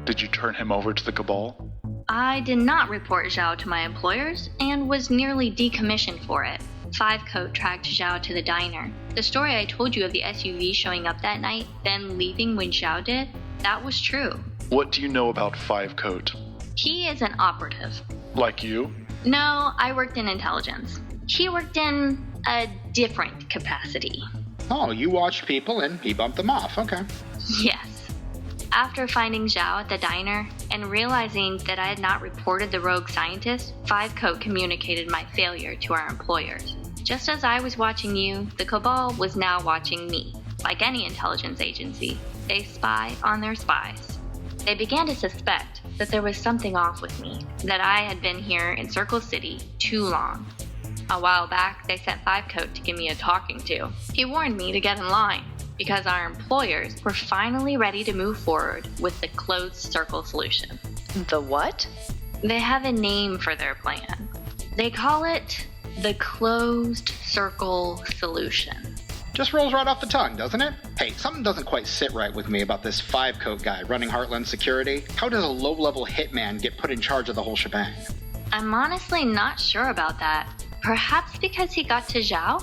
Did you turn him over to the Cabal? I did not report Zhao to my employers and was nearly decommissioned for it. Fivecoat tracked Zhao to the diner. The story I told you of the SUV showing up that night, then leaving when Zhao did, that was true. What do you know about Fivecoat? He is an operative. Like you? No, I worked in intelligence. He worked in a different capacity. Oh, you watched people and he bumped them off, okay. Yes. After finding Zhao at the diner and realizing that I had not reported the rogue scientist, Fivecoat communicated my failure to our employers. Just as I was watching you, the Cabal was now watching me. Like any intelligence agency, they spy on their spies. They began to suspect that there was something off with me, that I had been here in Circle City too long. A while back, they sent Fivecoat to give me a talking to. He warned me to get in line, because our employers were finally ready to move forward with the closed circle solution. The what? They have a name for their plan. They call it the closed circle solution. Just rolls right off the tongue, doesn't it? Hey, something doesn't quite sit right with me about this Fivecoat guy running Heartland Security. How does a low-level hitman get put in charge of the whole shebang? I'm honestly not sure about that. Perhaps because he got to Zhao?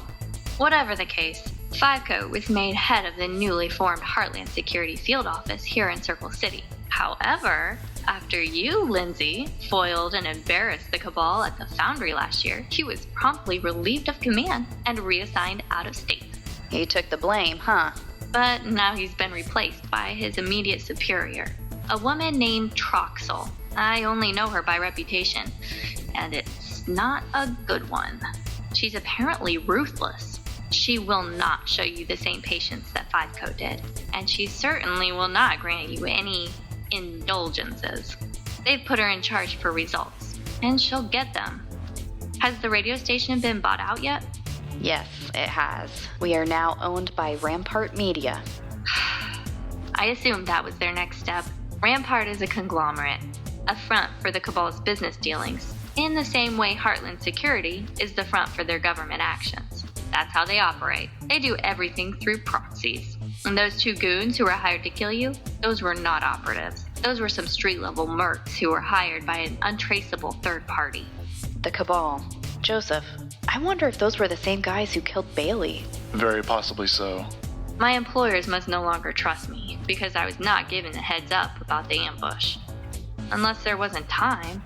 Whatever the case, Fivecoat was made head of the newly formed Heartland Security Field Office here in Circle City. However, after you, Lindsay, foiled and embarrassed the Cabal at the Foundry last year, he was promptly relieved of command and reassigned out of state. He took the blame, huh? But now he's been replaced by his immediate superior, a woman named Troxel. I only know her by reputation, and it's not a good one. She's apparently ruthless. She will not show you the same patience that Fivecoat did, and she certainly will not grant you any indulgences. They've put her in charge for results, and she'll get them. Has the radio station been bought out yet? Yes, it has. We are now owned by Rampart Media. I assumed that was their next step. Rampart is a conglomerate, a front for the Cabal's business dealings, in the same way Heartland Security is the front for their government actions. That's how they operate. They do everything through proxies. And those two goons who were hired to kill you, those were not operatives. Those were some street-level mercs who were hired by an untraceable third party. The Cabal. Joseph, I wonder if those were the same guys who killed Bailey. Very possibly so. My employers must no longer trust me, because I was not given a heads up about the ambush. Unless there wasn't time.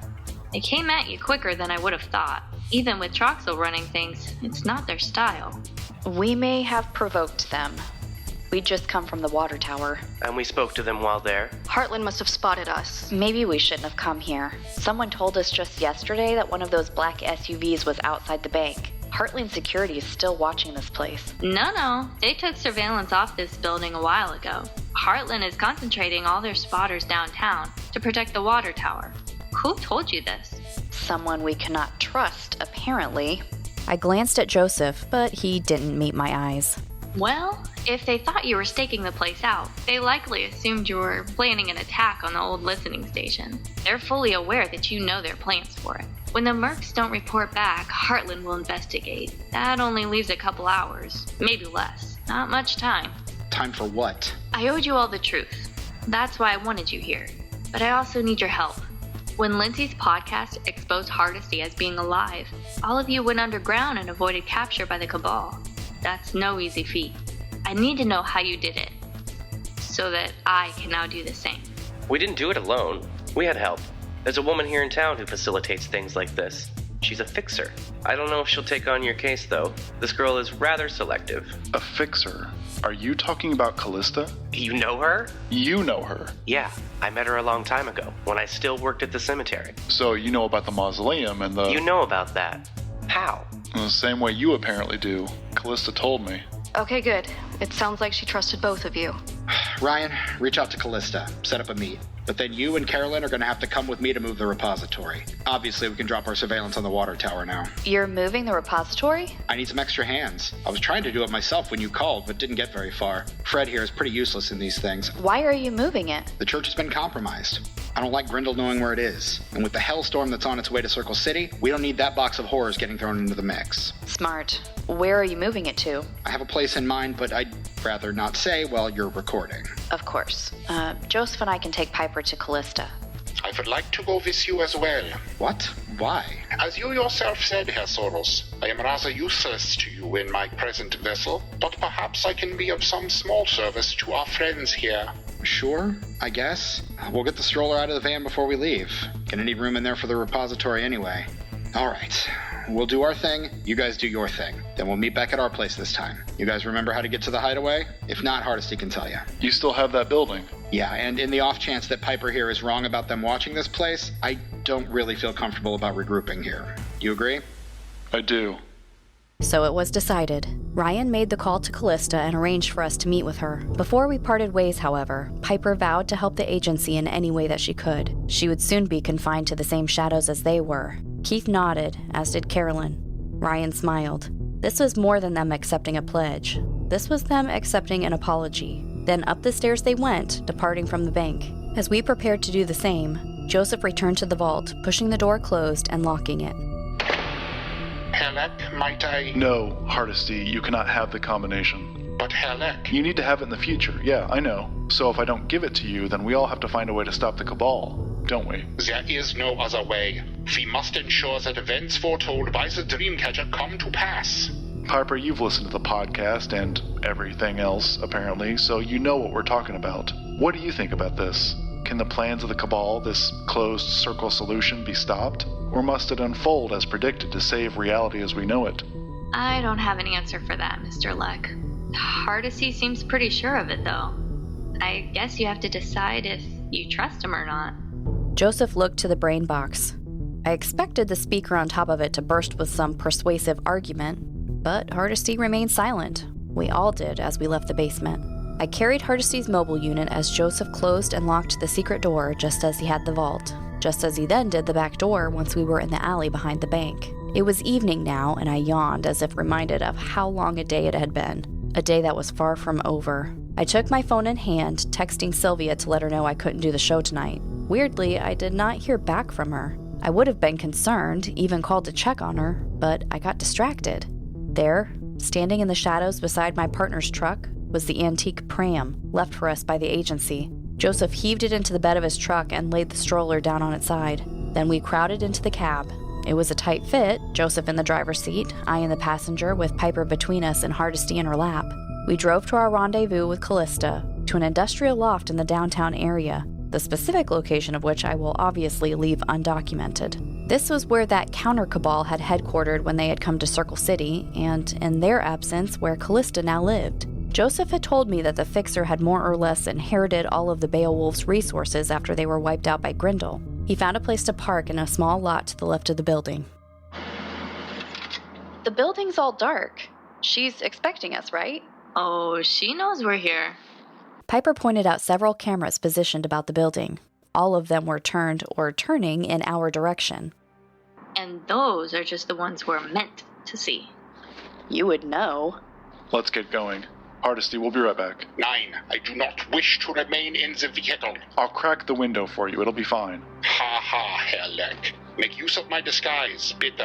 They came at you quicker than I would have thought. Even with Troxel running things, it's not their style. We may have provoked them. We'd just come from the water tower. And we spoke to them while there. Heartland must have spotted us. Maybe we shouldn't have come here. Someone told us just yesterday that one of those black SUVs was outside the bank. Heartland Security is still watching this place. No. They took surveillance off this building a while ago. Heartland is concentrating all their spotters downtown to protect the water tower. Who told you this? Someone we cannot trust, apparently. I glanced at Joseph, but he didn't meet my eyes. Well, if they thought you were staking the place out, they likely assumed you were planning an attack on the old listening station. They're fully aware that you know their plans for it. When the mercs don't report back, Heartland will investigate. That only leaves a couple hours, maybe less. Not much time. Time for what? I owed you all the truth. That's why I wanted you here. But I also need your help. When Lindsay's podcast exposed Hardesty as being alive, all of you went underground and avoided capture by the Cabal. That's no easy feat. I need to know how you did it, so that I can now do the same. We didn't do it alone. We had help. There's a woman here in town who facilitates things like this. She's a fixer. I don't know if she'll take on your case, though. This girl is rather selective. A fixer? Are you talking about Calista? You know her? You know her. Yeah, I met her a long time ago, when I still worked at the cemetery. So you know about the mausoleum and the... You know about that. How? In the same way you apparently do. Calista told me. Okay, good. It sounds like she trusted both of you. Ryan, reach out to Calista. Set up a meet. But then you and Carolyn are going to have to come with me to move the repository. Obviously, we can drop our surveillance on the water tower now. You're moving the repository? I need some extra hands. I was trying to do it myself when you called, but didn't get very far. Fred here is pretty useless in these things. Why are you moving it? The church has been compromised. I don't like Grindel knowing where it is. And with the hellstorm that's on its way to Circle City, we don't need that box of horrors getting thrown into the mix. Smart. Where are you moving it to? I have a place in mind, but I'd rather not say while you're recording. Of course. Joseph and I can take Piper to Calista. I would like to go with you as well. What? Why? As you yourself said, Herr Sorrels, I am rather useless to you in my present vessel, but perhaps I can be of some small service to our friends here. Sure, I guess. We'll get the stroller out of the van before we leave. Gonna need room in there for the repository anyway. Alright, we'll do our thing, you guys do your thing. Then we'll meet back at our place this time. You guys remember how to get to the hideaway? If not, Hardesty can tell you. You still have that building? Yeah, and in the off chance that Piper here is wrong about them watching this place, I don't really feel comfortable about regrouping here. You agree? I do. So it was decided. Ryan made the call to Calista and arranged for us to meet with her. Before we parted ways, however, Piper vowed to help the agency in any way that she could. She would soon be confined to the same shadows as they were. Keith nodded, as did Carolyn. Ryan smiled. This was more than them accepting a pledge. This was them accepting an apology. Then up the stairs they went, departing from the bank. As we prepared to do the same, Joseph returned to the vault, pushing the door closed and locking it. Herr Leck, might I... No, Hardesty, you cannot have the combination. But Herr Leck... You need to have it in the future, yeah, I know. So if I don't give it to you, then we all have to find a way to stop the Cabal, don't we? There is no other way. We must ensure that events foretold by the Dreamcatcher come to pass. Piper, you've listened to the podcast and everything else, apparently, so you know what we're talking about. What do you think about this? Can the plans of the Cabal, this closed circle solution, be stopped? Or must it unfold as predicted to save reality as we know it? I don't have an answer for that, Mr. Leck. Hardesty seems pretty sure of it, though. I guess you have to decide if you trust him or not. Joseph looked to the brain box. I expected the speaker on top of it to burst with some persuasive argument, but Hardesty remained silent. We all did as we left the basement. I carried Hardesty's mobile unit as Joseph closed and locked the secret door just as he had the vault, just as he then did the back door once we were in the alley behind the bank. It was evening now, and I yawned as if reminded of how long a day it had been, a day that was far from over. I took my phone in hand, texting Sylvia to let her know I couldn't do the show tonight. Weirdly, I did not hear back from her. I would have been concerned, even called to check on her, but I got distracted. There, standing in the shadows beside my partner's truck, was the antique pram left for us by the agency. Joseph heaved it into the bed of his truck and laid the stroller down on its side. Then we crowded into the cab. It was a tight fit, Joseph in the driver's seat, I in the passenger with Piper between us and Hardesty in her lap. We drove to our rendezvous with Calista, to an industrial loft in the downtown area, the specific location of which I will obviously leave undocumented. This was where that counter-cabal had headquartered when they had come to Circle City, and in their absence, where Calista now lived. Joseph had told me that the Fixer had more or less inherited all of the Beowulf's resources after they were wiped out by Grindel. He found a place to park in a small lot to the left of the building. The building's all dark. She's expecting us, right? Oh, she knows we're here. Piper pointed out several cameras positioned about the building. All of them were turned or turning in our direction. And those are just the ones we're meant to see. You would know. Let's get going. Hardesty, we'll be right back. 9. I do not wish to remain in the vehicle. I'll crack the window for you. It'll be fine. Ha ha, Herr Leck. Make use of my disguise, bitte.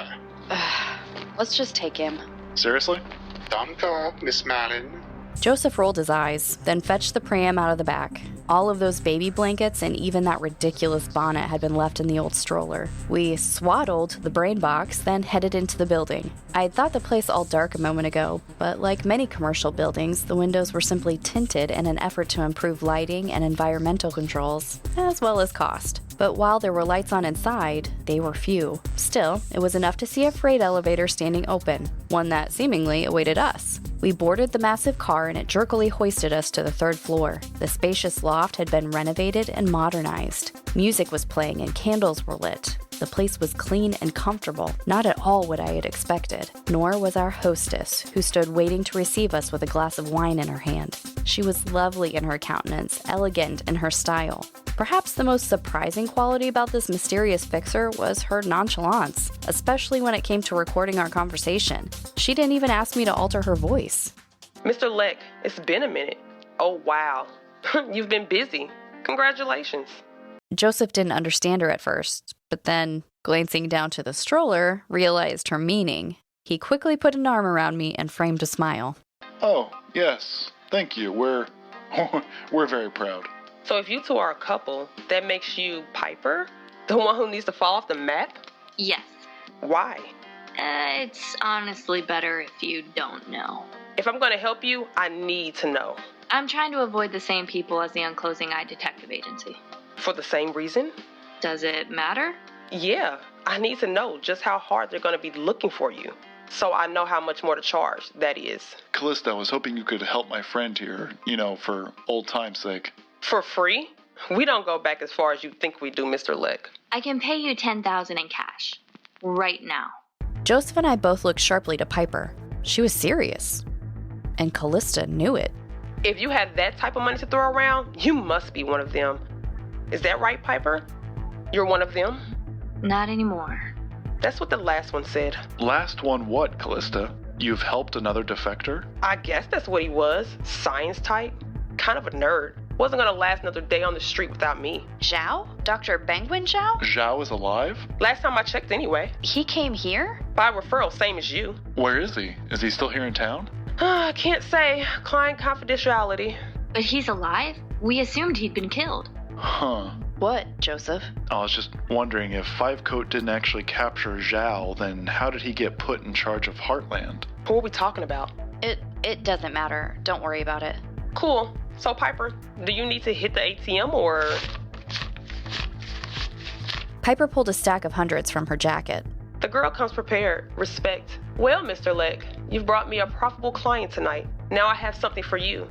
Let's just take him. Seriously? Danke, Miss Mallyn. Joseph rolled his eyes, then fetched the pram out of the back. All of those baby blankets and even that ridiculous bonnet had been left in the old stroller. We swaddled the brain box, then headed into the building. I had thought the place all dark a moment ago, but like many commercial buildings, the windows were simply tinted in an effort to improve lighting and environmental controls, as well as cost. But while there were lights on inside, they were few. Still, it was enough to see a freight elevator standing open, one that seemingly awaited us. We boarded the massive car and it jerkily hoisted us to the 3rd floor. The spacious loft had been renovated and modernized. Music was playing and candles were lit. The place was clean and comfortable, not at all what I had expected. Nor was our hostess, who stood waiting to receive us with a glass of wine in her hand. She was lovely in her countenance, elegant in her style. Perhaps the most surprising quality about this mysterious fixer was her nonchalance, especially when it came to recording our conversation. She didn't even ask me to alter her voice. Mr. Leck, it's been a minute. Oh, wow. You've been busy. Congratulations. Joseph didn't understand her at first, but then, glancing down to the stroller, realized her meaning. He quickly put an arm around me and framed a smile. Oh, yes. Thank you. We're very proud. So if you two are a couple, that makes you Piper? The one who needs to fall off the map? Yes. Why? It's honestly better if you don't know. If I'm going to help you, I need to know. I'm trying to avoid the same people as the Unclosing Eye Detective Agency. For the same reason? Does it matter? Yeah, I need to know just how hard they're going to be looking for you. So I know how much more to charge, that is. Calista, I was hoping you could help my friend here, for old time's sake. For free? We don't go back as far as you think we do, Mr. Leck. I can pay you $10,000 in cash. Right now. Joseph and I both looked sharply to Piper. She was serious. And Calista knew it. If you have that type of money to throw around, you must be one of them. Is that right, Piper? You're one of them? Not anymore. That's what the last one said. Last one what, Calista? You've helped another defector? I guess that's what he was. Science type. Kind of a nerd. Wasn't gonna last another day on the street without me. Zhao? Dr. Bangwen Zhao? Zhao is alive? Last time I checked anyway. He came here? By referral, same as you. Where is he? Is he still here in town? I can't say. Client confidentiality. But he's alive? We assumed he'd been killed. Huh. What, Joseph? I was just wondering if Fivecoat didn't actually capture Zhao, then how did he get put in charge of Heartland? Who are we talking about? It doesn't matter. Don't worry about it. Cool. So, Piper, do you need to hit the ATM or... Piper pulled a stack of hundreds from her jacket. The girl comes prepared. Respect. Well, Mr. Leck, you've brought me a profitable client tonight. Now I have something for you.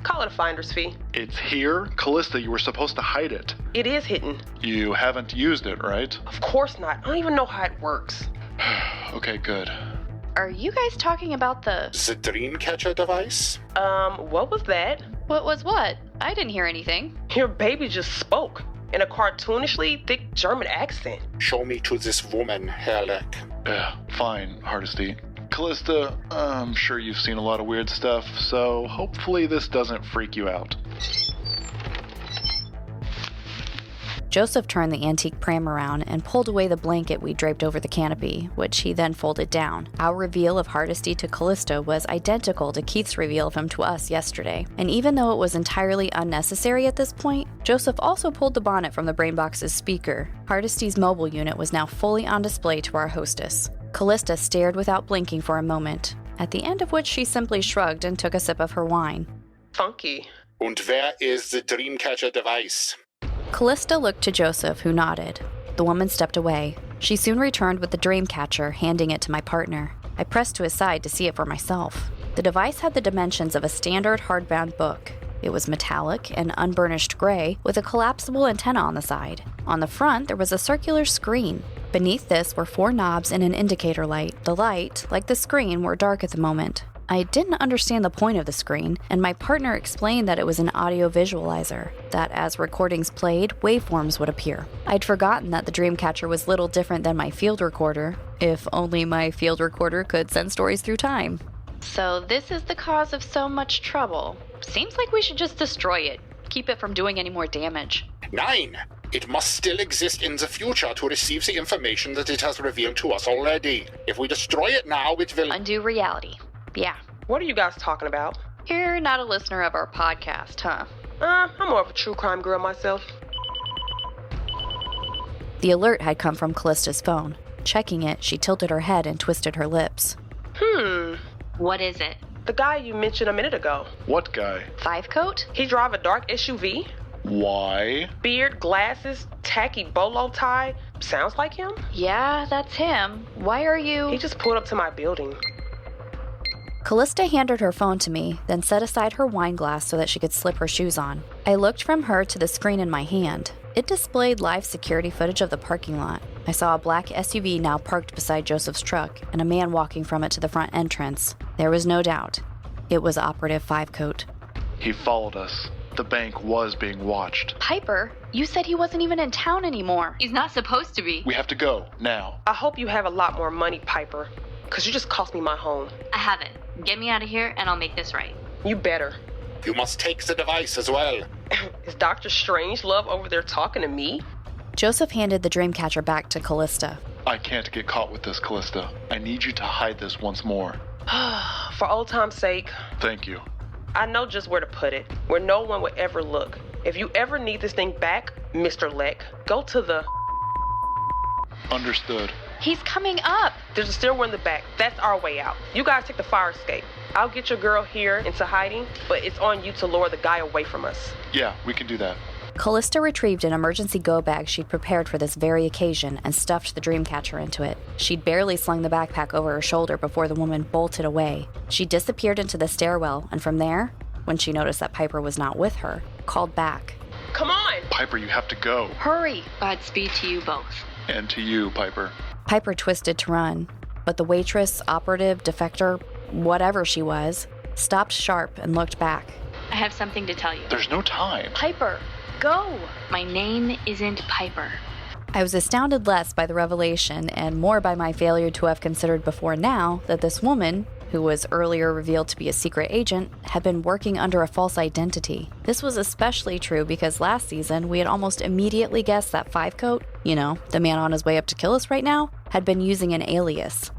Call it a finder's fee. It's here? Calista, you were supposed to hide it. It is hidden. You haven't used it, right? Of course not. I don't even know how it works. Okay, good. Are you guys talking about the Dreamcatcher device? What was that? What was what? I didn't hear anything. Your baby just spoke in a cartoonishly thick German accent. Show me to this woman, Herr Leck. Yeah, fine, Hardesty. Calista, I'm sure you've seen a lot of weird stuff, so hopefully this doesn't freak you out. Joseph turned the antique pram around and pulled away the blanket we draped over the canopy, which he then folded down. Our reveal of Hardesty to Calista was identical to Keith's reveal of him to us yesterday, and even though it was entirely unnecessary at this point, Joseph also pulled the bonnet from the Brainbox's speaker. Hardesty's mobile unit was now fully on display to our hostess. Calista stared without blinking for a moment, at the end of which she simply shrugged and took a sip of her wine. Funky. Und wer is the Dreamcatcher device? Calista looked to Joseph, who nodded. The woman stepped away. She soon returned with the Dreamcatcher, handing it to my partner. I pressed to his side to see it for myself. The device had the dimensions of a standard hardbound book. It was metallic and unburnished gray, with a collapsible antenna on the side. On the front, there was a circular screen. Beneath this were 4 knobs and an indicator light. The light, like the screen, were dark at the moment. I didn't understand the point of the screen, and my partner explained that it was an audio visualizer, that as recordings played, waveforms would appear. I'd forgotten that the Dreamcatcher was little different than my field recorder, if only my field recorder could send stories through time. So this is the cause of so much trouble. Seems like we should just destroy it. Keep it from doing any more damage. Nein! It must still exist in the future to receive the information that it has revealed to us already. If we destroy it now, it will... Undo reality. Yeah. What are you guys talking about? You're not a listener of our podcast, huh? I'm more of a true crime girl myself. The alert had come from Callista's phone. Checking it, she tilted her head and twisted her lips. What is it? The guy you mentioned a minute ago. What guy? Fivecoat? He drive a dark SUV. Why? Beard, glasses, tacky bolo tie. Sounds like him? Yeah, that's him. Why are you... He just pulled up to my building. Calista handed her phone to me, then set aside her wine glass so that she could slip her shoes on. I looked from her to the screen in my hand. It displayed live security footage of the parking lot. I saw a black SUV now parked beside Joseph's truck, and a man walking from it to the front entrance. There was no doubt. It was Operative Fivecoat. He followed us. The bank was being watched. Piper, you said he wasn't even in town anymore. He's not supposed to be. We have to go, now. I hope you have a lot more money, Piper, because you just cost me my home. I have it. Get me out of here and I'll make this right. You better. You must take the device as well. Is Dr. Strangelove over there talking to me? Joseph handed the Dreamcatcher back to Calista. I can't get caught with this, Calista. I need you to hide this once more. For old time's sake. Thank you. I know just where to put it, where no one would ever look. If you ever need this thing back, Mr. Leck, go to the... Understood. He's coming up. There's a stairwell in the back. That's our way out. You guys take the fire escape. I'll get your girl here into hiding, but it's on you to lure the guy away from us. Yeah, we can do that. Calista retrieved an emergency go bag she'd prepared for this very occasion and stuffed the Dreamcatcher into it. She'd barely slung the backpack over her shoulder before the woman bolted away. She disappeared into the stairwell, and from there, when she noticed that Piper was not with her, called back. Come on! Piper, you have to go. Hurry! Godspeed to you both. And to you, Piper. Piper twisted to run, but the waitress, operative, defector, whatever she was, stopped sharp and looked back. I have something to tell you. There's no time. Piper, go! My name isn't Piper. I was astounded less by the revelation and more by my failure to have considered before now that this woman, who was earlier revealed to be a secret agent, had been working under a false identity. This was especially true because last season we had almost immediately guessed that Fivecoat, the man on his way up to kill us right now, had been using an alias.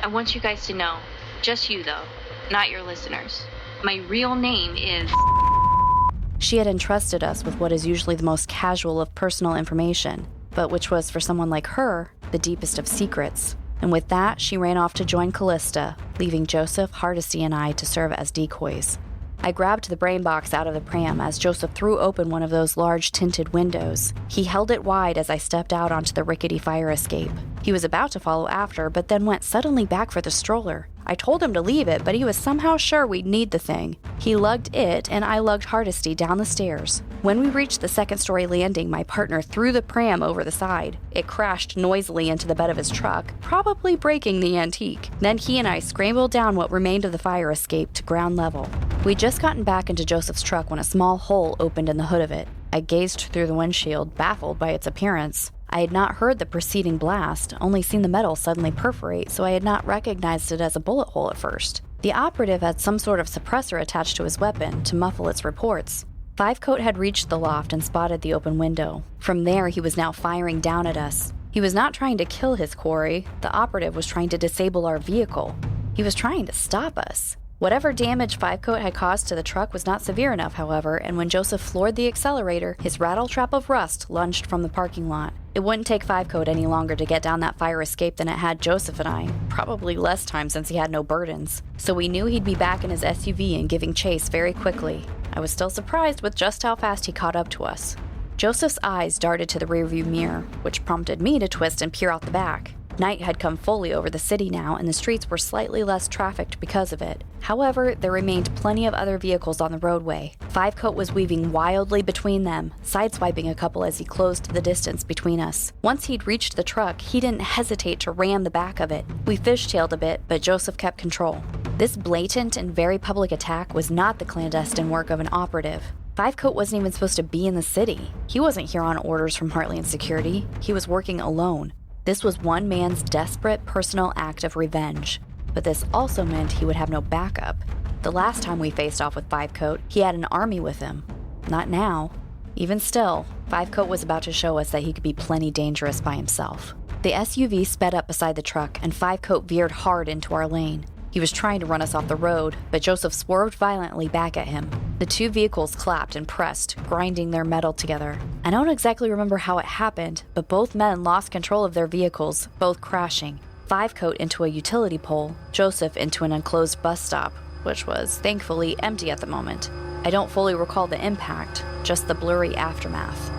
I want you guys to know, just you though, not your listeners. My real name is... She had entrusted us with what is usually the most casual of personal information, but which was, for someone like her, the deepest of secrets. And with that, she ran off to join Calista, leaving Joseph, Hardesty, and I to serve as decoys. I grabbed the brain box out of the pram as Joseph threw open one of those large tinted windows. He held it wide as I stepped out onto the rickety fire escape. He was about to follow after, but then went suddenly back for the stroller. I told him to leave it, but he was somehow sure we'd need the thing. He lugged it, and I lugged Hardesty down the stairs. When we reached the second-story landing, my partner threw the pram over the side. It crashed noisily into the bed of his truck, probably breaking the antique. Then he and I scrambled down what remained of the fire escape to ground level. We'd just gotten back into Joseph's truck when a small hole opened in the hood of it. I gazed through the windshield, baffled by its appearance. I had not heard the preceding blast, only seen the metal suddenly perforate, so I had not recognized it as a bullet hole at first. The operative had some sort of suppressor attached to his weapon to muffle its reports. Fivecoat had reached the loft and spotted the open window. From there, he was now firing down at us. He was not trying to kill his quarry. The operative was trying to disable our vehicle. He was trying to stop us. Whatever damage Fivecoat had caused to the truck was not severe enough, however, and when Joseph floored the accelerator, his rattletrap of rust lunged from the parking lot. It wouldn't take Fivecoat any longer to get down that fire escape than it had Joseph and I, probably less time since he had no burdens. So we knew he'd be back in his SUV and giving chase very quickly. I was still surprised with just how fast he caught up to us. Joseph's eyes darted to the rearview mirror, which prompted me to twist and peer out the back. Night had come fully over the city now, and the streets were slightly less trafficked because of it. However, there remained plenty of other vehicles on the roadway. Fivecoat was weaving wildly between them, sideswiping a couple as he closed the distance between us. Once he'd reached the truck, he didn't hesitate to ram the back of it. We fishtailed a bit, but Joseph kept control. This blatant and very public attack was not the clandestine work of an operative. Fivecoat wasn't even supposed to be in the city. He wasn't here on orders from Heartland Security. He was working alone. This was one man's desperate personal act of revenge, but this also meant he would have no backup. The last time we faced off with Fivecoat, he had an army with him. Not now. Even still, Fivecoat was about to show us that he could be plenty dangerous by himself. The SUV sped up beside the truck, and Fivecoat veered hard into our lane. He was trying to run us off the road, but Joseph swerved violently back at him. The two vehicles clapped and pressed, grinding their metal together. I don't exactly remember how it happened, but both men lost control of their vehicles, both crashing. Fivecoat into a utility pole, Joseph into an enclosed bus stop, which was, thankfully, empty at the moment. I don't fully recall the impact, just the blurry aftermath.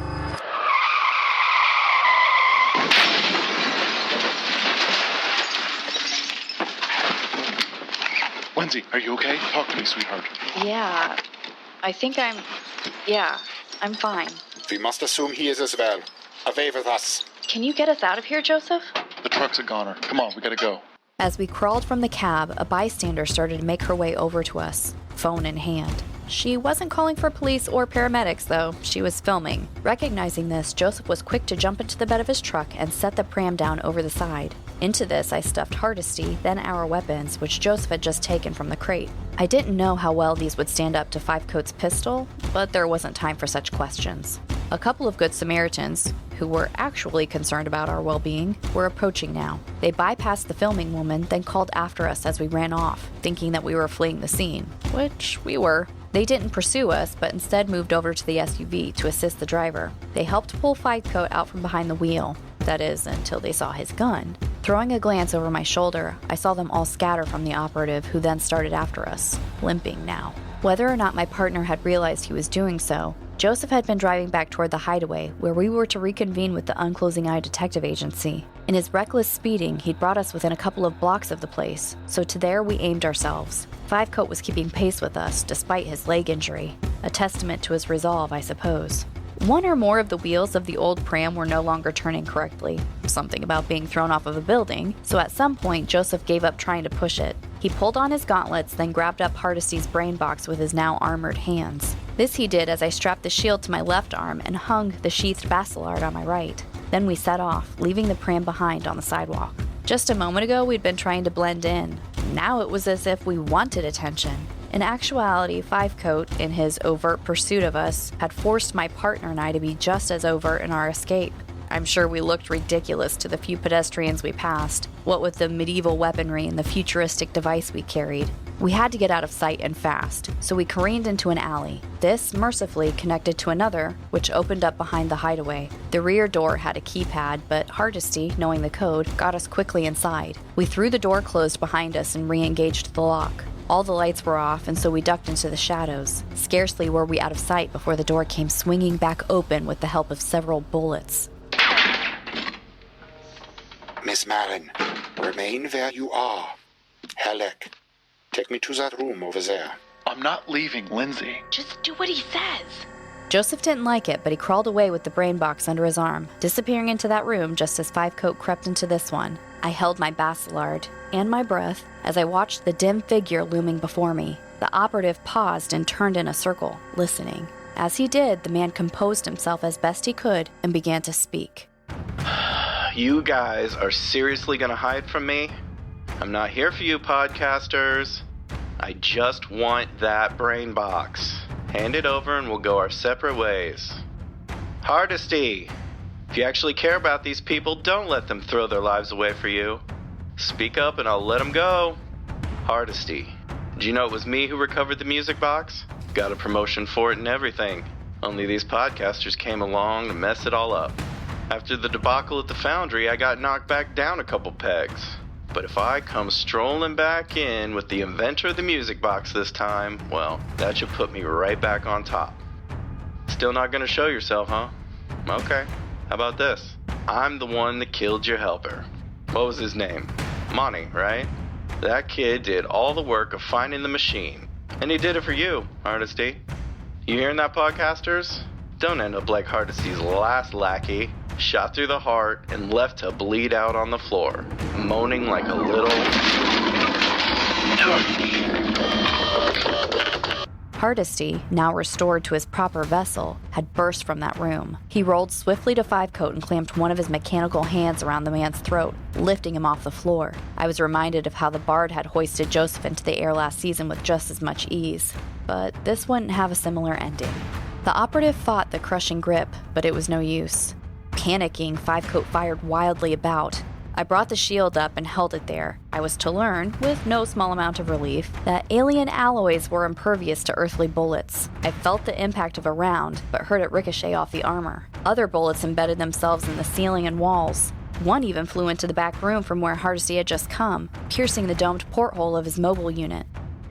Lindsay, are you okay? Talk to me, sweetheart. Yeah, I think I'm fine. We must assume he is as well. Away with us. Can you get us out of here, Joseph? The truck's a goner. Come on, we gotta go. As we crawled from the cab, a bystander started to make her way over to us, phone in hand. She wasn't calling for police or paramedics, though. She was filming. Recognizing this, Joseph was quick to jump into the bed of his truck and set the pram down over the side. Into this, I stuffed Hardesty, then our weapons, which Joseph had just taken from the crate. I didn't know how well these would stand up to Fivecoat's pistol, but there wasn't time for such questions. A couple of good Samaritans, who were actually concerned about our well-being, were approaching now. They bypassed the filming woman, then called after us as we ran off, thinking that we were fleeing the scene, which we were. They didn't pursue us, but instead moved over to the SUV to assist the driver. They helped pull Fivecoat out from behind the wheel, that is, until they saw his gun. Throwing a glance over my shoulder, I saw them all scatter from the operative, who then started after us, limping now. Whether or not my partner had realized he was doing so, Joseph had been driving back toward the hideaway, where we were to reconvene with the Unclosing Eye Detective Agency. In his reckless speeding, he'd brought us within a couple of blocks of the place, so to there we aimed ourselves. Fivecoat was keeping pace with us, despite his leg injury. A testament to his resolve, I suppose. One or more of the wheels of the old pram were no longer turning correctly. Something about being thrown off of a building, so at some point Joseph gave up trying to push it. He pulled on his gauntlets, then grabbed up Hardesty's brain box with his now armored hands. This he did as I strapped the shield to my left arm and hung the sheathed basilard on my right. Then we set off, leaving the pram behind on the sidewalk. Just a moment ago, we'd been trying to blend in. Now it was as if we wanted attention. In actuality, Fivecoat, in his overt pursuit of us, had forced my partner and I to be just as overt in our escape. I'm sure we looked ridiculous to the few pedestrians we passed, what with the medieval weaponry and the futuristic device we carried. We had to get out of sight and fast, so we careened into an alley. This, mercifully, connected to another, which opened up behind the hideaway. The rear door had a keypad, but Hardesty, knowing the code, got us quickly inside. We threw the door closed behind us and re-engaged the lock. All the lights were off, and so we ducked into the shadows. Scarcely were we out of sight before the door came swinging back open with the help of several bullets. Miss Mallyn, remain where you are. Herr Leck, take me to that room over there. I'm not leaving, Lindsay. Just do what he says. Joseph didn't like it, but he crawled away with the brain box under his arm, disappearing into that room just as Fivecoat crept into this one. I held my bacillard and my breath as I watched the dim figure looming before me. The operative paused and turned in a circle, listening. As he did, the man composed himself as best he could and began to speak. You guys are seriously gonna hide from me? I'm not here for you, podcasters. I just want that brain box. Hand it over and we'll go our separate ways. Hardesty! If you actually care about these people, don't let them throw their lives away for you. Speak up and I'll let them go. Hardesty, did you know it was me who recovered the music box? Got a promotion for it and everything. Only these podcasters came along to mess it all up. After the debacle at the foundry, I got knocked back down a couple pegs. But if I come strolling back in with the inventor of the music box this time, well, that should put me right back on top. Still not gonna show yourself, huh? Okay, how about this? I'm the one that killed your helper. What was his name? Monty, right? That kid did all the work of finding the machine. And he did it for you, Hardesty. You hearing that, podcasters? Don't end up like Hardesty's last lackey, shot through the heart and left to bleed out on the floor, moaning like a little... Hardesty, now restored to his proper vessel, had burst from that room. He rolled swiftly to Fivecoat and clamped one of his mechanical hands around the man's throat, lifting him off the floor. I was reminded of how the Bard had hoisted Joseph into the air last season with just as much ease. But this wouldn't have a similar ending. The operative fought the crushing grip, but it was no use. Panicking, Fivecoat fired wildly about. I brought the shield up and held it there. I was to learn, with no small amount of relief, that alien alloys were impervious to earthly bullets. I felt the impact of a round, but heard it ricochet off the armor. Other bullets embedded themselves in the ceiling and walls. One even flew into the back room from where Hardesty had just come, piercing the domed porthole of his mobile unit.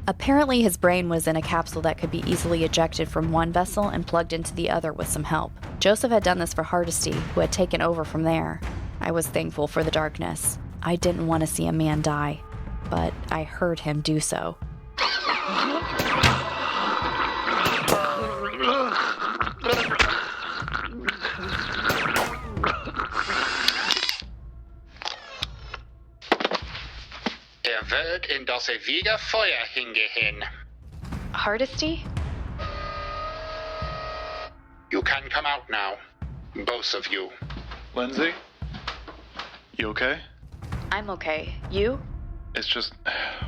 Apparently his brain was in a capsule that could be easily ejected from one vessel and plugged into the other with some help. Joseph had done this for Hardesty, who had taken over from there. I was thankful for the darkness. I didn't want to see a man die, but I heard him do so. Wird in das ewige Feuer hingehen. Hardesty? You can come out now. Both of you. Lindsay? You okay? I'm okay. You? It's just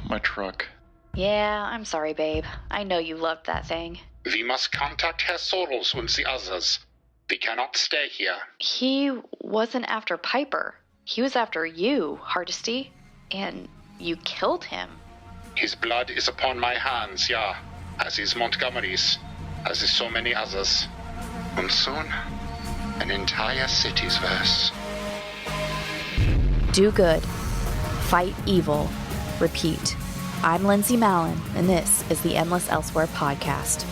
my truck. Yeah, I'm sorry, babe. I know you loved that thing. We must contact Herr Sorrels and the others. We cannot stay here. He wasn't after Piper. He was after you, Hardesty. And you killed him. His blood is upon my hands, yeah. As is Montgomery's. As is so many others. And soon, an entire city's verse. Do good. Fight evil. Repeat. I'm Lindsay Mallyn, and this is the Endless Elsewhere podcast.